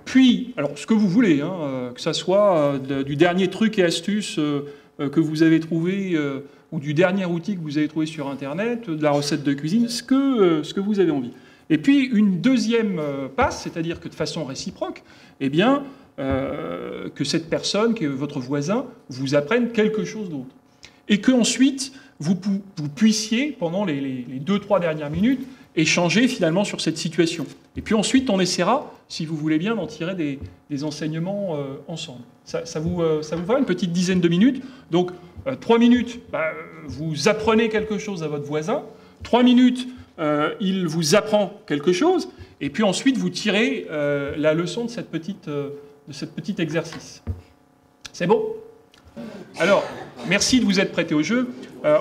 Puis, alors ce que vous voulez, que ça soit du dernier truc et astuce que vous avez trouvé, ou du dernier outil que vous avez trouvé sur Internet, de la recette de cuisine, ce que vous avez envie. Et puis une deuxième passe, c'est-à-dire que de façon réciproque, eh bien, que cette personne, que votre voisin, vous apprenne quelque chose d'autre. Et qu'ensuite, vous puissiez, pendant les 2-3 dernières minutes, échanger finalement sur cette situation. Et puis ensuite, on essaiera, si vous voulez bien, d'en tirer des enseignements ensemble. Ça vous va, une petite dizaine de minutes? Donc, 3 minutes, vous apprenez quelque chose à votre voisin. 3 minutes, il vous apprend quelque chose. Et puis ensuite, vous tirez la leçon de cet petit exercice. C'est bon? Alors, merci de vous être prêté au jeu.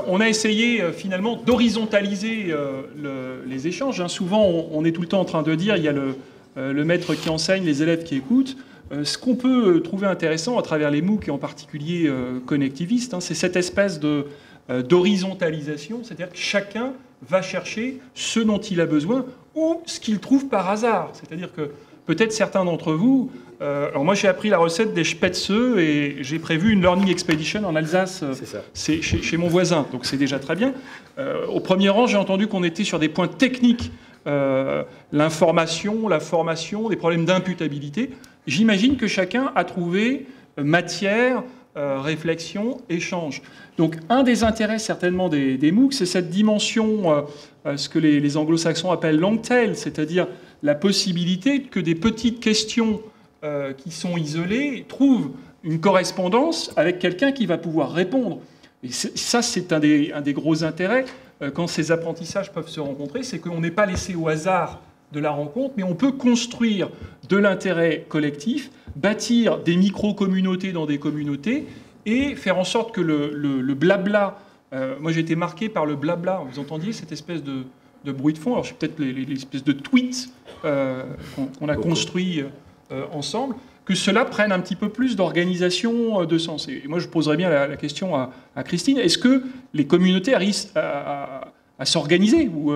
On a essayé finalement d'horizontaliser les échanges. Hein. Souvent, on est tout le temps en train de dire, il y a le maître qui enseigne, les élèves qui écoutent. Ce qu'on peut trouver intéressant à travers les MOOC, et en particulier connectivistes, hein, c'est cette espèce d'horizontalisation, c'est-à-dire que chacun va chercher ce dont il a besoin ou ce qu'il trouve par hasard. C'est-à-dire que peut-être certains d'entre vous... alors moi j'ai appris la recette des spätzle et j'ai prévu une learning expedition en Alsace, c'est chez mon voisin, donc c'est déjà très bien. Au premier rang, j'ai entendu qu'on était sur des points techniques, l'information, la formation, des problèmes d'imputabilité. J'imagine que chacun a trouvé matière, réflexion, échange. Donc un des intérêts certainement des MOOC, c'est cette dimension, ce que les anglo-saxons appellent long tail, c'est-à-dire la possibilité que des petites questions qui sont isolées trouvent une correspondance avec quelqu'un qui va pouvoir répondre. Et ça, c'est un des gros intérêts quand ces apprentissages peuvent se rencontrer, c'est qu'on n'est pas laissé au hasard de la rencontre, mais on peut construire de l'intérêt collectif, bâtir des micro-communautés dans des communautés et faire en sorte que le blabla... moi, j'ai été marqué par le blabla. Vous entendiez cette espèce de bruit de fond. Alors, c'est peut-être l'espèce de tweet qu'on a construit ensemble, que cela prenne un petit peu plus d'organisation, de sens. Et moi, je poserais bien la question à Christine. Est-ce que les communautés arrivent à s'organiser ou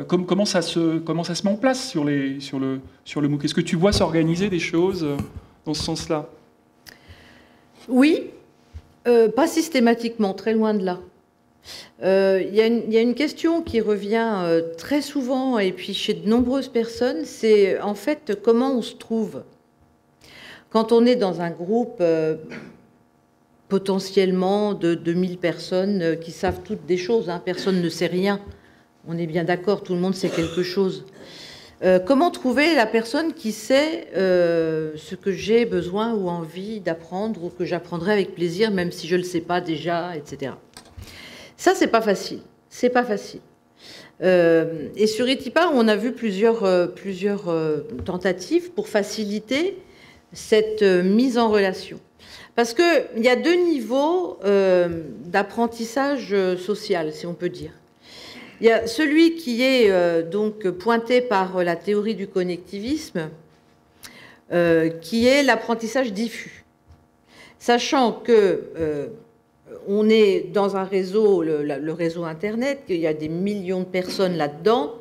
comment ça se met en place sur le MOOC? Est-ce que tu vois s'organiser des choses dans ce sens-là? Oui, pas systématiquement, très loin de là. Il y a une question qui revient très souvent, et puis chez de nombreuses personnes, c'est en fait comment on se trouve. Quand on est dans un groupe potentiellement de 2000 personnes qui savent toutes des choses, hein, personne ne sait rien, on est bien d'accord, tout le monde sait quelque chose. Comment trouver la personne qui sait ce que j'ai besoin ou envie d'apprendre ou que j'apprendrai avec plaisir, même si je ne le sais pas déjà, etc. Ça, c'est pas facile. C'est pas facile. Et sur Itipa, on a vu plusieurs tentatives pour faciliter cette mise en relation. Parce qu'il y a deux niveaux d'apprentissage social, si on peut dire. Il y a celui qui est donc pointé par la théorie du connectivisme, qui est l'apprentissage diffus. Sachant que on est dans un réseau, le réseau Internet, qu'il y a des millions de personnes là-dedans,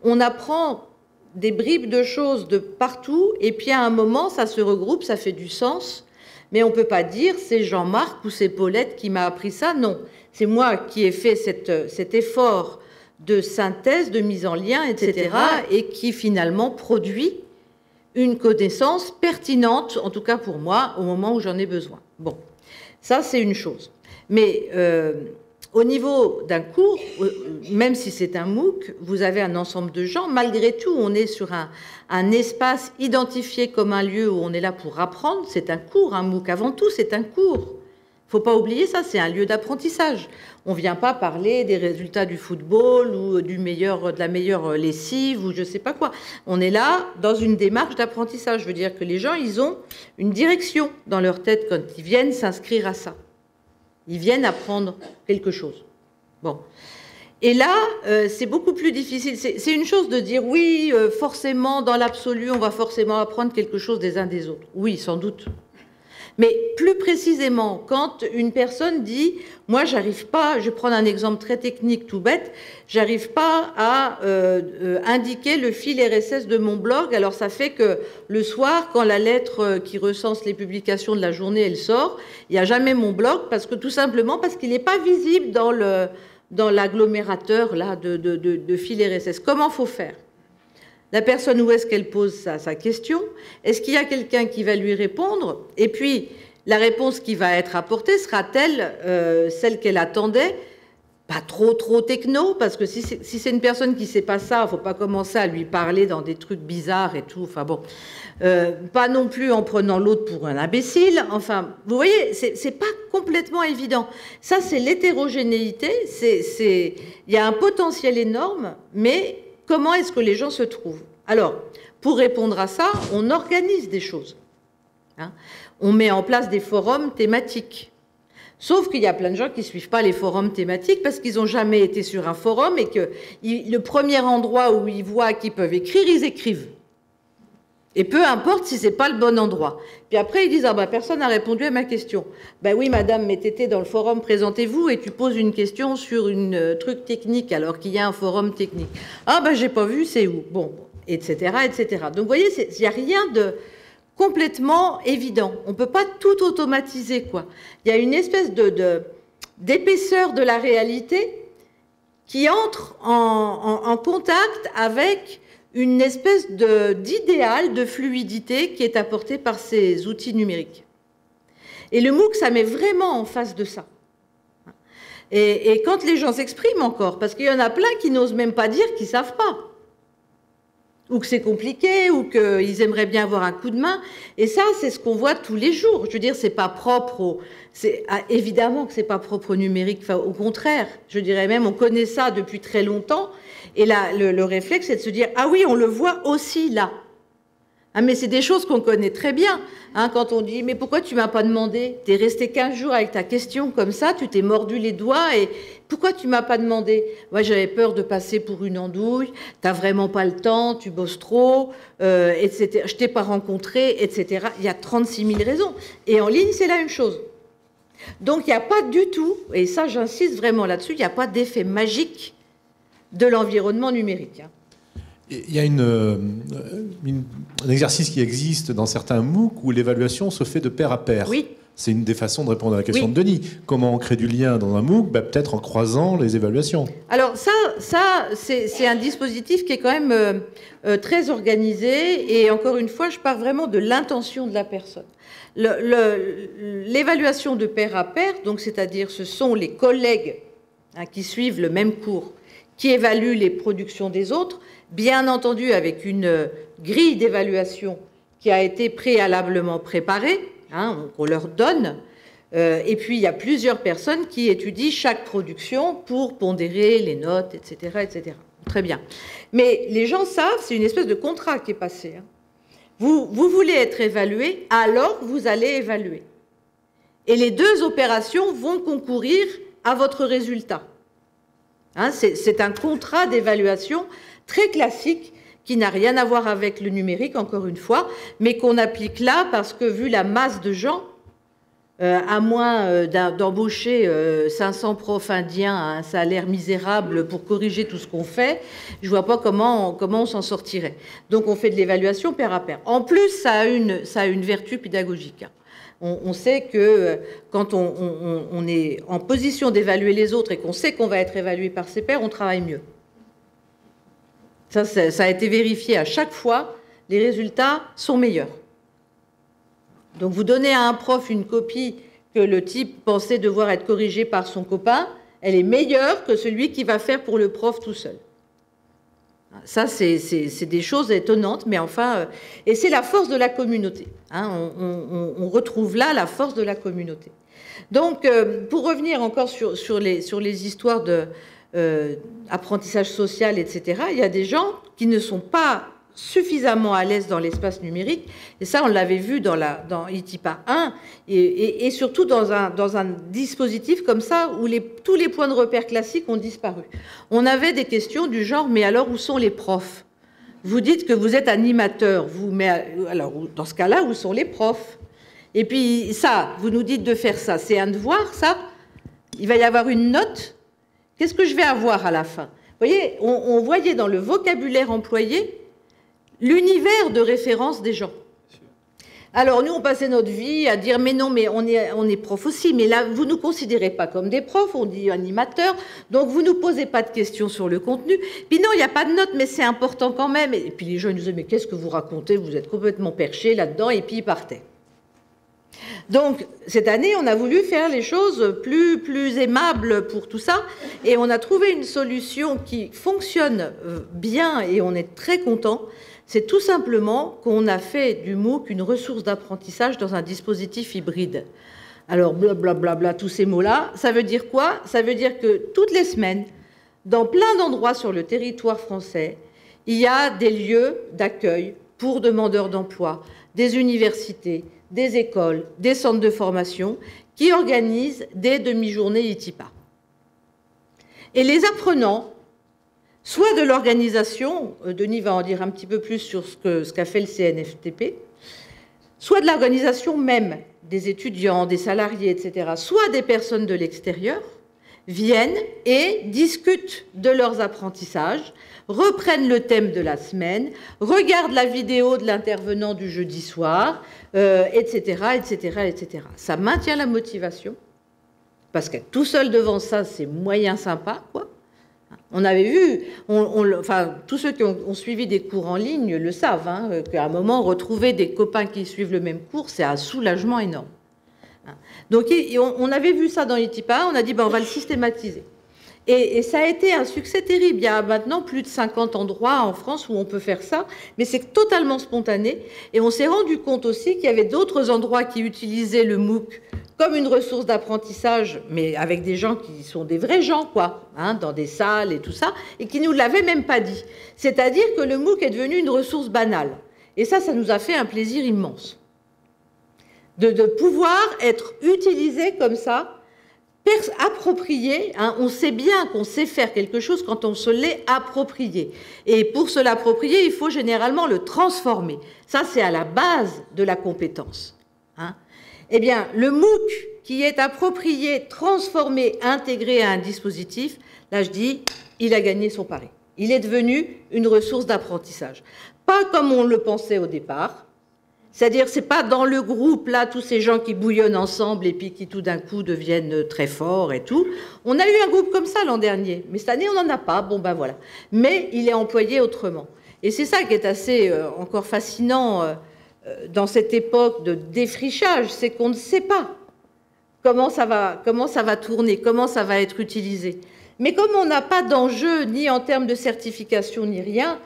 on apprend des bribes de choses de partout, et puis à un moment, ça se regroupe, ça fait du sens, mais on ne peut pas dire c'est Jean-Marc ou c'est Paulette qui m'a appris ça, non. C'est moi qui ai fait cet effort de synthèse, de mise en lien, etc., et qui finalement produit une connaissance pertinente, en tout cas pour moi, au moment où j'en ai besoin. Bon, ça c'est une chose. Mais au niveau d'un cours, même si c'est un MOOC, vous avez un ensemble de gens. Malgré tout, on est sur un espace identifié comme un lieu où on est là pour apprendre. C'est un cours, un MOOC. Avant tout, c'est un cours. Il ne faut pas oublier ça, c'est un lieu d'apprentissage. On ne vient pas parler des résultats du football ou de la meilleure lessive ou je ne sais pas quoi. On est là dans une démarche d'apprentissage. Je veux dire que les gens, ils ont une direction dans leur tête quand ils viennent s'inscrire à ça. Ils viennent apprendre quelque chose. Bon. Et là, c'est beaucoup plus difficile. C'est une chose de dire, oui, forcément, dans l'absolu, on va forcément apprendre quelque chose des uns des autres. Oui, sans doute. Mais plus précisément, quand une personne dit « Moi, j'arrive pas, je vais prendre un exemple très technique, tout bête, j'arrive pas à indiquer le fil RSS de mon blog, alors ça fait que le soir, quand la lettre qui recense les publications de la journée, elle sort, il n'y a jamais mon blog, tout simplement parce qu'il n'est pas visible dans l'agglomérateur là, de fil RSS. Comment faut faire ? La personne, où est-ce qu'elle pose sa question? Est-ce qu'il y a quelqu'un qui va lui répondre? Et puis, la réponse qui va être apportée sera-t-elle celle qu'elle attendait? Pas trop techno, parce que si c'est une personne qui ne sait pas ça, il ne faut pas commencer à lui parler dans des trucs bizarres et tout. Enfin bon, pas non plus en prenant l'autre pour un imbécile. Enfin, vous voyez, c'est pas complètement évident. Ça, c'est l'hétérogénéité. Il y a un potentiel énorme, mais comment est-ce que les gens se trouvent? Alors, pour répondre à ça, on organise des choses. Hein. On met en place des forums thématiques. Sauf qu'il y a plein de gens qui ne suivent pas les forums thématiques parce qu'ils n'ont jamais été sur un forum et que le premier endroit où ils voient qu'ils peuvent écrire, ils écrivent. Et peu importe si ce n'est pas le bon endroit. Puis après, ils disent « Ah ben, personne n'a répondu à ma question. » Ben oui, madame, mais tu étais dans le forum, présentez-vous, et tu poses une question sur une truc technique alors qu'il y a un forum technique. « Ah ben, j'ai pas vu, c'est où ?» Bon, etc., etc. Donc, vous voyez, il n'y a rien de complètement évident. On ne peut pas tout automatiser, quoi. Il y a une espèce d'épaisseur de la réalité qui entre en contact avec une espèce d'idéal de fluidité qui est apporté par ces outils numériques. Et le MOOC, ça met vraiment en face de ça. Et quand les gens s'expriment encore, parce qu'il y en a plein qui n'osent même pas dire qu'ils ne savent pas, ou que c'est compliqué, ou qu'ils aimeraient bien avoir un coup de main. Et ça, c'est ce qu'on voit tous les jours. Je veux dire, c'est pas propre évidemment que c'est pas propre au numérique, enfin, au contraire. Je dirais même, on connaît ça depuis très longtemps. Et là, le réflexe, c'est de se dire, ah oui, on le voit aussi là. Ah, mais c'est des choses qu'on connaît très bien. Hein, quand on dit, mais pourquoi tu m'as pas demandé? Tu es resté 15 jours avec ta question comme ça, tu t'es mordu les doigts et pourquoi tu m'as pas demandé? Moi, j'avais peur de passer pour une andouille, t'as vraiment pas le temps, tu bosses trop, etc. Je t'ai pas rencontré, etc. Il y a 36 000 raisons. Et en ligne, c'est la même chose. Donc, il n'y a pas du tout, et ça, j'insiste vraiment là-dessus, il n'y a pas d'effet magique de l'environnement numérique. Hein. Il y a un exercice qui existe dans certains MOOC où l'évaluation se fait de pair à pair. Oui. C'est une des façons de répondre à la question oui. de Denis. Comment on crée du lien dans un MOOC? Peut-être en croisant les évaluations. Alors ça c'est un dispositif qui est quand même très organisé. Et encore une fois, je pars vraiment de l'intention de la personne. L'évaluation de pair à pair, donc c'est-à-dire ce sont les collègues qui suivent le même cours, qui évaluent les productions des autres, bien entendu avec une grille d'évaluation qui a été préalablement préparée, qu'on leur donne, et puis il y a plusieurs personnes qui étudient chaque production pour pondérer les notes, etc., etc. Très bien. Mais les gens savent, c'est une espèce de contrat qui est passé. Vous voulez être évalué, alors vous allez évaluer. Et les deux opérations vont concourir à votre résultat. C'est un contrat d'évaluation très classique qui n'a rien à voir avec le numérique, encore une fois, mais qu'on applique là parce que, vu la masse de gens, à moins d'embaucher 500 profs indiens à un salaire misérable pour corriger tout ce qu'on fait, je ne vois pas comment on s'en sortirait. Donc on fait de l'évaluation pair à pair. En plus, ça a une vertu pédagogique. On sait que quand on est en position d'évaluer les autres et qu'on sait qu'on va être évalué par ses pairs, on travaille mieux. Ça a été vérifié à chaque fois, les résultats sont meilleurs. Donc vous donnez à un prof une copie que le type pensait devoir être corrigé par son copain, elle est meilleure que celui qui va faire pour le prof tout seul. Ça, c'est des choses étonnantes, mais enfin... et c'est la force de la communauté. On retrouve là la force de la communauté. Donc, pour revenir encore sur les histoires d'apprentissage social, etc., il y a des gens qui ne sont pas suffisamment à l'aise dans l'espace numérique, et ça, on l'avait vu dans ITIPA 1, et surtout dans un dispositif comme ça, où tous les points de repère classiques ont disparu. On avait des questions du genre, mais alors, où sont les profs? Vous dites que vous êtes animateur, mais alors, dans ce cas-là, où sont les profs? Et puis, ça, vous nous dites de faire ça, c'est un devoir, ça? Il va y avoir une note? Qu'est-ce que je vais avoir à la fin? Vous voyez, on voyait dans le vocabulaire employé l'univers de référence des gens. Alors, nous, on passait notre vie à dire, mais non, mais on est prof aussi, mais là, vous ne nous considérez pas comme des profs, on dit animateurs, donc vous ne nous posez pas de questions sur le contenu. Puis non, il n'y a pas de notes, mais c'est important quand même. Et puis les gens nous disaient, mais qu'est-ce que vous racontez? Vous êtes complètement perchés là-dedans, et puis ils partaient. Donc, cette année, on a voulu faire les choses plus aimables pour tout ça, et on a trouvé une solution qui fonctionne bien, et on est très content. C'est tout simplement qu'on a fait du MOOC une ressource d'apprentissage dans un dispositif hybride. Alors, blablabla, tous ces mots-là, ça veut dire quoi? Ça veut dire que toutes les semaines, dans plein d'endroits sur le territoire français, il y a des lieux d'accueil pour demandeurs d'emploi, des universités, des écoles, des centres de formation qui organisent des demi-journées ITIPA. Et les apprenants, soit de l'organisation, Denis va en dire un petit peu plus sur ce qu'a fait le CNFTP, soit de l'organisation même, des étudiants, des salariés, etc., soit des personnes de l'extérieur, viennent et discutent de leurs apprentissages, reprennent le thème de la semaine, regardent la vidéo de l'intervenant du jeudi soir, etc., etc., etc. Ça maintient la motivation, parce qu'être tout seul devant ça, c'est moyen sympa, quoi. On avait vu, enfin, tous ceux qui ont suivi des cours en ligne le savent, hein, qu'à un moment, retrouver des copains qui suivent le même cours, c'est un soulagement énorme. Donc, on avait vu ça dans ITIPA, on a dit, ben, on va le systématiser. Et ça a été un succès terrible. Il y a maintenant plus de 50 endroits en France où on peut faire ça, mais c'est totalement spontané. Et on s'est rendu compte aussi qu'il y avait d'autres endroits qui utilisaient le MOOC comme une ressource d'apprentissage, mais avec des gens qui sont des vrais gens, quoi, hein, dans des salles et tout ça, et qui ne nous l'avaient même pas dit. C'est-à-dire que le MOOC est devenu une ressource banale. Et ça nous a fait un plaisir immense. De pouvoir être utilisé comme ça, approprié, hein, on sait bien qu'on sait faire quelque chose quand on se l'est approprié. Et pour se l'approprier, il faut généralement le transformer. Ça, c'est à la base de la compétence. Hein. Eh bien, le MOOC qui est approprié, transformé, intégré à un dispositif, là je dis, il a gagné son pari. Il est devenu une ressource d'apprentissage. Pas comme on le pensait au départ. C'est-à-dire, c'est pas dans le groupe, là, tous ces gens qui bouillonnent ensemble et puis qui tout d'un coup deviennent très forts et tout. On a eu un groupe comme ça l'an dernier, mais cette année, on n'en a pas. Bon, ben voilà. Mais il est employé autrement. Et c'est ça qui est assez encore fascinant dans cette époque de défrichage, c'est qu'on ne sait pas comment ça va tourner, comment ça va être utilisé. Mais comme on n'a pas d'enjeu, ni en termes de certification, ni rien,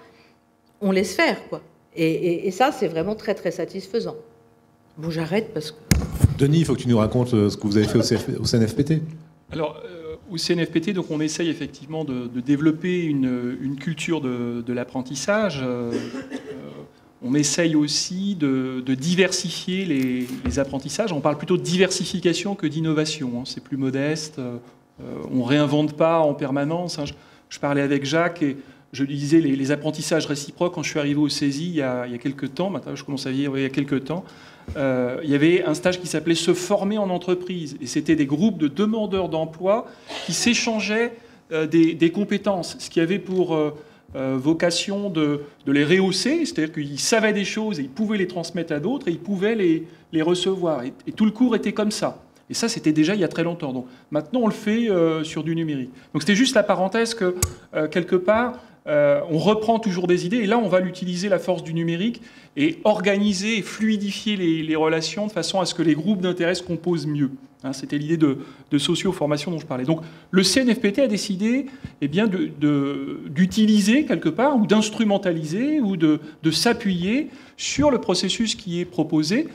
on laisse faire, quoi. Et ça, c'est vraiment très, très satisfaisant. Bon, j'arrête parce que... Denis, il faut que tu nous racontes ce que vous avez fait au CNFPT. Alors, au CNFPT, donc, on essaye effectivement de développer une culture de l'apprentissage. On essaye aussi de diversifier les apprentissages. On parle plutôt de diversification que d'innovation. Hein. C'est plus modeste. On ne réinvente pas en permanence. Hein. Je parlais avec Jacques et je lui disais les apprentissages réciproques. Quand je suis arrivé au CESI il y a quelques temps, maintenant je commence à vieillir, il y a quelques temps, il y avait un stage qui s'appelait « Se former en entreprise ». Et c'était des groupes de demandeurs d'emploi qui s'échangeaient des compétences, ce qui avait pour vocation de les rehausser, c'est-à-dire qu'ils savaient des choses et ils pouvaient les transmettre à d'autres et ils pouvaient les recevoir. Et tout le cours était comme ça. Et ça, c'était déjà il y a très longtemps. Donc, maintenant, on le fait sur du numérique. Donc, c'était juste la parenthèse que, quelque part, on reprend toujours des idées. Et là, on va l'utiliser, la force du numérique, et organiser et fluidifier les relations de façon à ce que les groupes d'intérêt se composent mieux. Hein, c'était l'idée de socio-formation dont je parlais. Donc, le CNFPT a décidé d'utiliser, quelque part, ou d'instrumentaliser, ou de s'appuyer sur le processus qui est proposé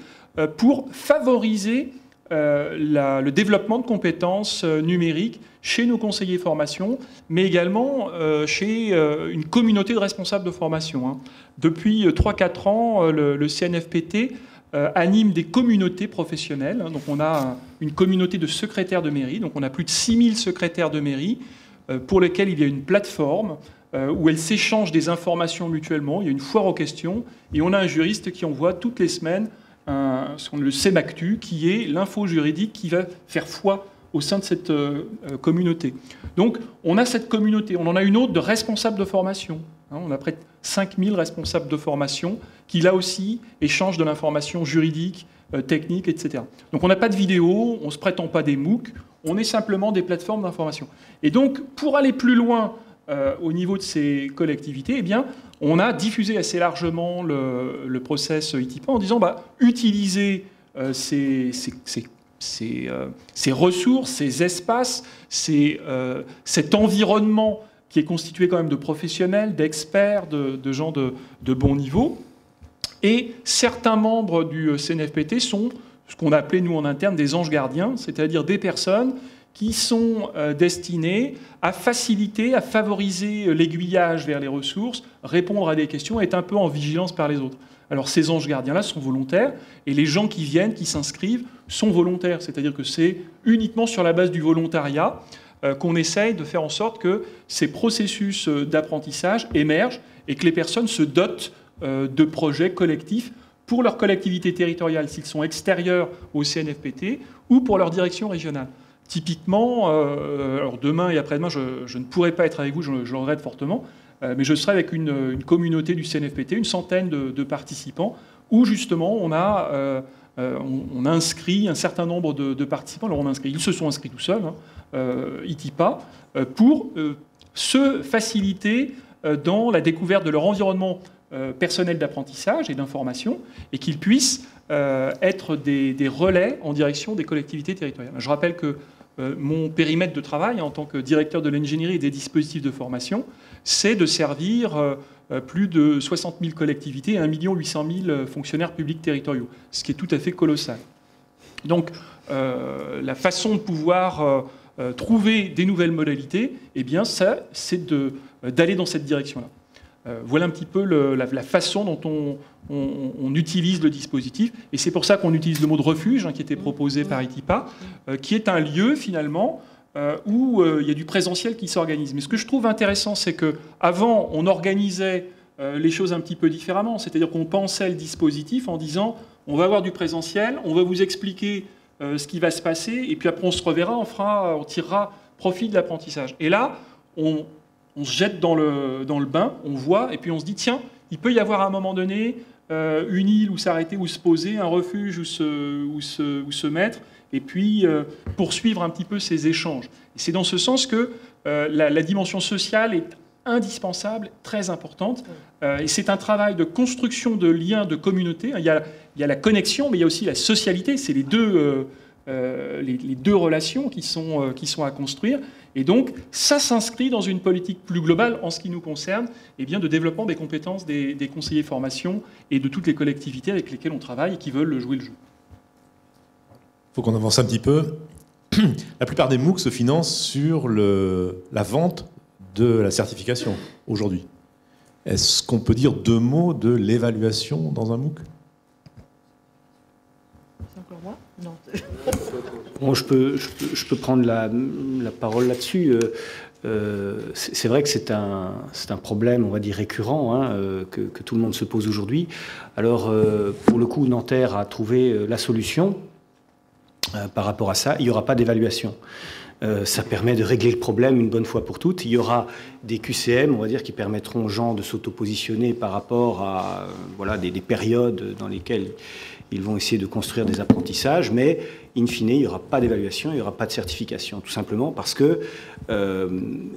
pour favoriser le développement de compétences numériques chez nos conseillers formation, mais également chez une communauté de responsables de formation. Hein. Depuis 3-4 ans, le CNFPT anime des communautés professionnelles. Donc on a une communauté de secrétaires de mairie, donc on a plus de 6000 secrétaires de mairie pour lesquels il y a une plateforme où elles s'échangent des informations mutuellement, il y a une foire aux questions, et on a un juriste qui envoie toutes les semaines le CEMACTU, qui est l'info juridique qui va faire foi au sein de cette communauté. Donc, on a cette communauté. On en a une autre de responsables de formation. Hein, on a près de 5000 responsables de formation qui, là aussi, échangent de l'information juridique, technique, etc. Donc, on n'a pas de vidéo, on ne se prétend pas des MOOC, on est simplement des plateformes d'information. Et donc, pour aller plus loin au niveau de ces collectivités, eh bien, on a diffusé assez largement le process ITIPA en disant utilisez ces ressources, ces espaces, cet environnement qui est constitué quand même de professionnels, d'experts, de gens de bon niveau. Et certains membres du CNFPT sont ce qu'on appelait nous en interne des anges gardiens, c'est-à-dire des personnes qui sont destinés à faciliter, à favoriser l'aiguillage vers les ressources, répondre à des questions, être un peu en vigilance par les autres. Alors ces anges gardiens-là sont volontaires, et les gens qui viennent, qui s'inscrivent, sont volontaires. C'est-à-dire que c'est uniquement sur la base du volontariat qu'on essaye de faire en sorte que ces processus d'apprentissage émergent et que les personnes se dotent de projets collectifs pour leur collectivité territoriale, s'ils sont extérieurs au CNFPT, ou pour leur direction régionale. Typiquement, alors demain et après-demain, je ne pourrai pas être avec vous, je le regrette fortement, mais je serai avec une communauté du CNFPT, une centaine de participants, où justement on a inscrit un certain nombre de participants. Alors ils se sont inscrits tout seuls, ITIPA, pour se faciliter dans la découverte de leur environnement personnel d'apprentissage et d'information, et qu'ils puissent être des relais en direction des collectivités territoriales. Je rappelle que mon périmètre de travail en tant que directeur de l'ingénierie et des dispositifs de formation, c'est de servir plus de 60 000 collectivités et 1 800 000 fonctionnaires publics territoriaux, ce qui est tout à fait colossal. Donc la façon de pouvoir trouver des nouvelles modalités, eh bien, c'est d'aller dans cette direction-là. Voilà un petit peu la façon dont on utilise le dispositif. Et c'est pour ça qu'on utilise le mot de refuge, qui était proposé par ITIPA, qui est un lieu, finalement, où il y a du présentiel qui s'organise. Mais ce que je trouve intéressant, c'est qu'avant, on organisait les choses un petit peu différemment. C'est-à-dire qu'on pensait le dispositif en disant on va avoir du présentiel, on va vous expliquer ce qui va se passer, et puis après on se reverra, on tirera profit de l'apprentissage. Et là, on se jette dans le bain, on voit, et puis on se dit, tiens, il peut y avoir à un moment donné une île où s'arrêter, où se poser, un refuge où se mettre, et puis poursuivre un petit peu ces échanges. Et c'est dans ce sens que la dimension sociale est indispensable, très importante, et c'est un travail de construction de liens, de communauté. Il y a la connexion, mais il y a aussi la socialité, c'est les deux relations qui sont à construire. Et donc, ça s'inscrit dans une politique plus globale en ce qui nous concerne, eh bien, de développement des compétences des conseillers formation et de toutes les collectivités avec lesquelles on travaille et qui veulent jouer le jeu. Il faut qu'on avance un petit peu. La plupart des MOOC se financent sur la vente de la certification aujourd'hui. Est-ce qu'on peut dire 2 mots de l'évaluation dans un MOOC ? C'est encore moi ? Non. Bon, je peux prendre la parole là-dessus. C'est vrai que c'est un problème, on va dire, récurrent, que tout le monde se pose aujourd'hui. Alors, pour le coup, Nanterre a trouvé la solution par rapport à ça. Il n'y aura pas d'évaluation. Ça permet de régler le problème une bonne fois pour toutes. Il y aura des QCM, on va dire, qui permettront aux gens de s'auto-positionner par rapport à des périodes dans lesquelles ils vont essayer de construire des apprentissages, mais in fine, il n'y aura pas d'évaluation, il n'y aura pas de certification, tout simplement parce que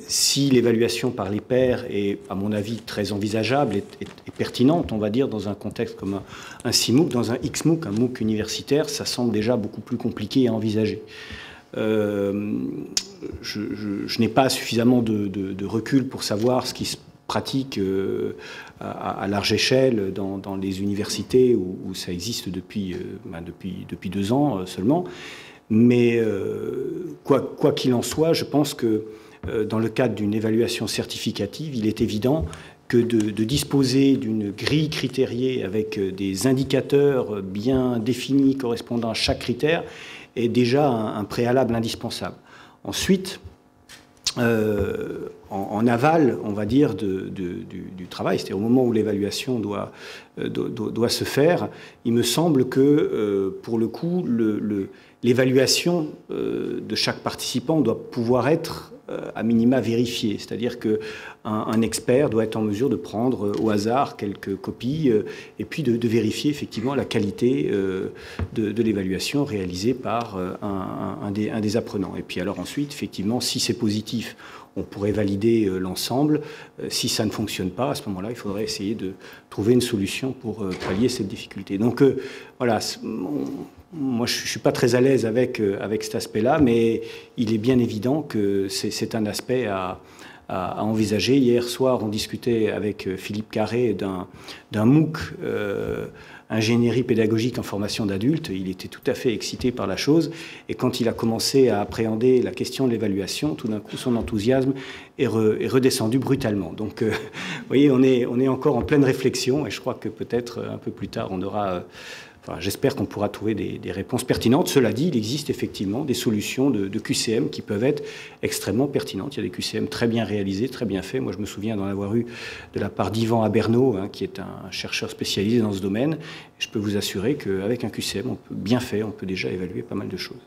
si l'évaluation par les pairs est, à mon avis, très envisageable et pertinente, on va dire, dans un contexte comme un CIMOOC, dans un XMOOC, un MOOC universitaire, ça semble déjà beaucoup plus compliqué à envisager. Je n'ai pas suffisamment de recul pour savoir ce qui se pratique à large échelle dans les universités où ça existe depuis 2 ans seulement. Mais quoi qu'il en soit, je pense que dans le cadre d'une évaluation certificative, il est évident que de disposer d'une grille critériée avec des indicateurs bien définis correspondant à chaque critère est déjà un préalable indispensable. Ensuite, en aval, on va dire, du travail, c'est-à-dire au moment où l'évaluation doit se faire, il me semble que, pour le coup, l'évaluation de chaque participant doit pouvoir être à minima vérifiée. C'est-à-dire qu'un expert doit être en mesure de prendre au hasard quelques copies et puis de vérifier effectivement la qualité de l'évaluation réalisée par un des apprenants. Et puis alors ensuite, effectivement, si c'est positif, on pourrait valider l'ensemble. Si ça ne fonctionne pas, à ce moment-là, il faudrait essayer de trouver une solution pour pallier cette difficulté. Donc voilà, moi je ne suis pas très à l'aise avec cet aspect-là, mais il est bien évident que c'est un aspect à à envisager. Hier soir, on discutait avec Philippe Carré d'un MOOC, ingénierie pédagogique en formation d'adultes. Il était tout à fait excité par la chose. Et quand il a commencé à appréhender la question de l'évaluation, tout d'un coup, son enthousiasme est redescendu brutalement. Donc, vous voyez, on est encore en pleine réflexion. Et je crois que peut-être un peu plus tard, on aura... j'espère qu'on pourra trouver des réponses pertinentes. Cela dit, il existe effectivement des solutions de QCM qui peuvent être extrêmement pertinentes. Il y a des QCM très bien réalisés, très bien faits. Moi, je me souviens d'en avoir eu de la part d'Yvan Abernaud, qui est un chercheur spécialisé dans ce domaine. Et je peux vous assurer qu'avec un QCM bien fait, on peut déjà évaluer pas mal de choses.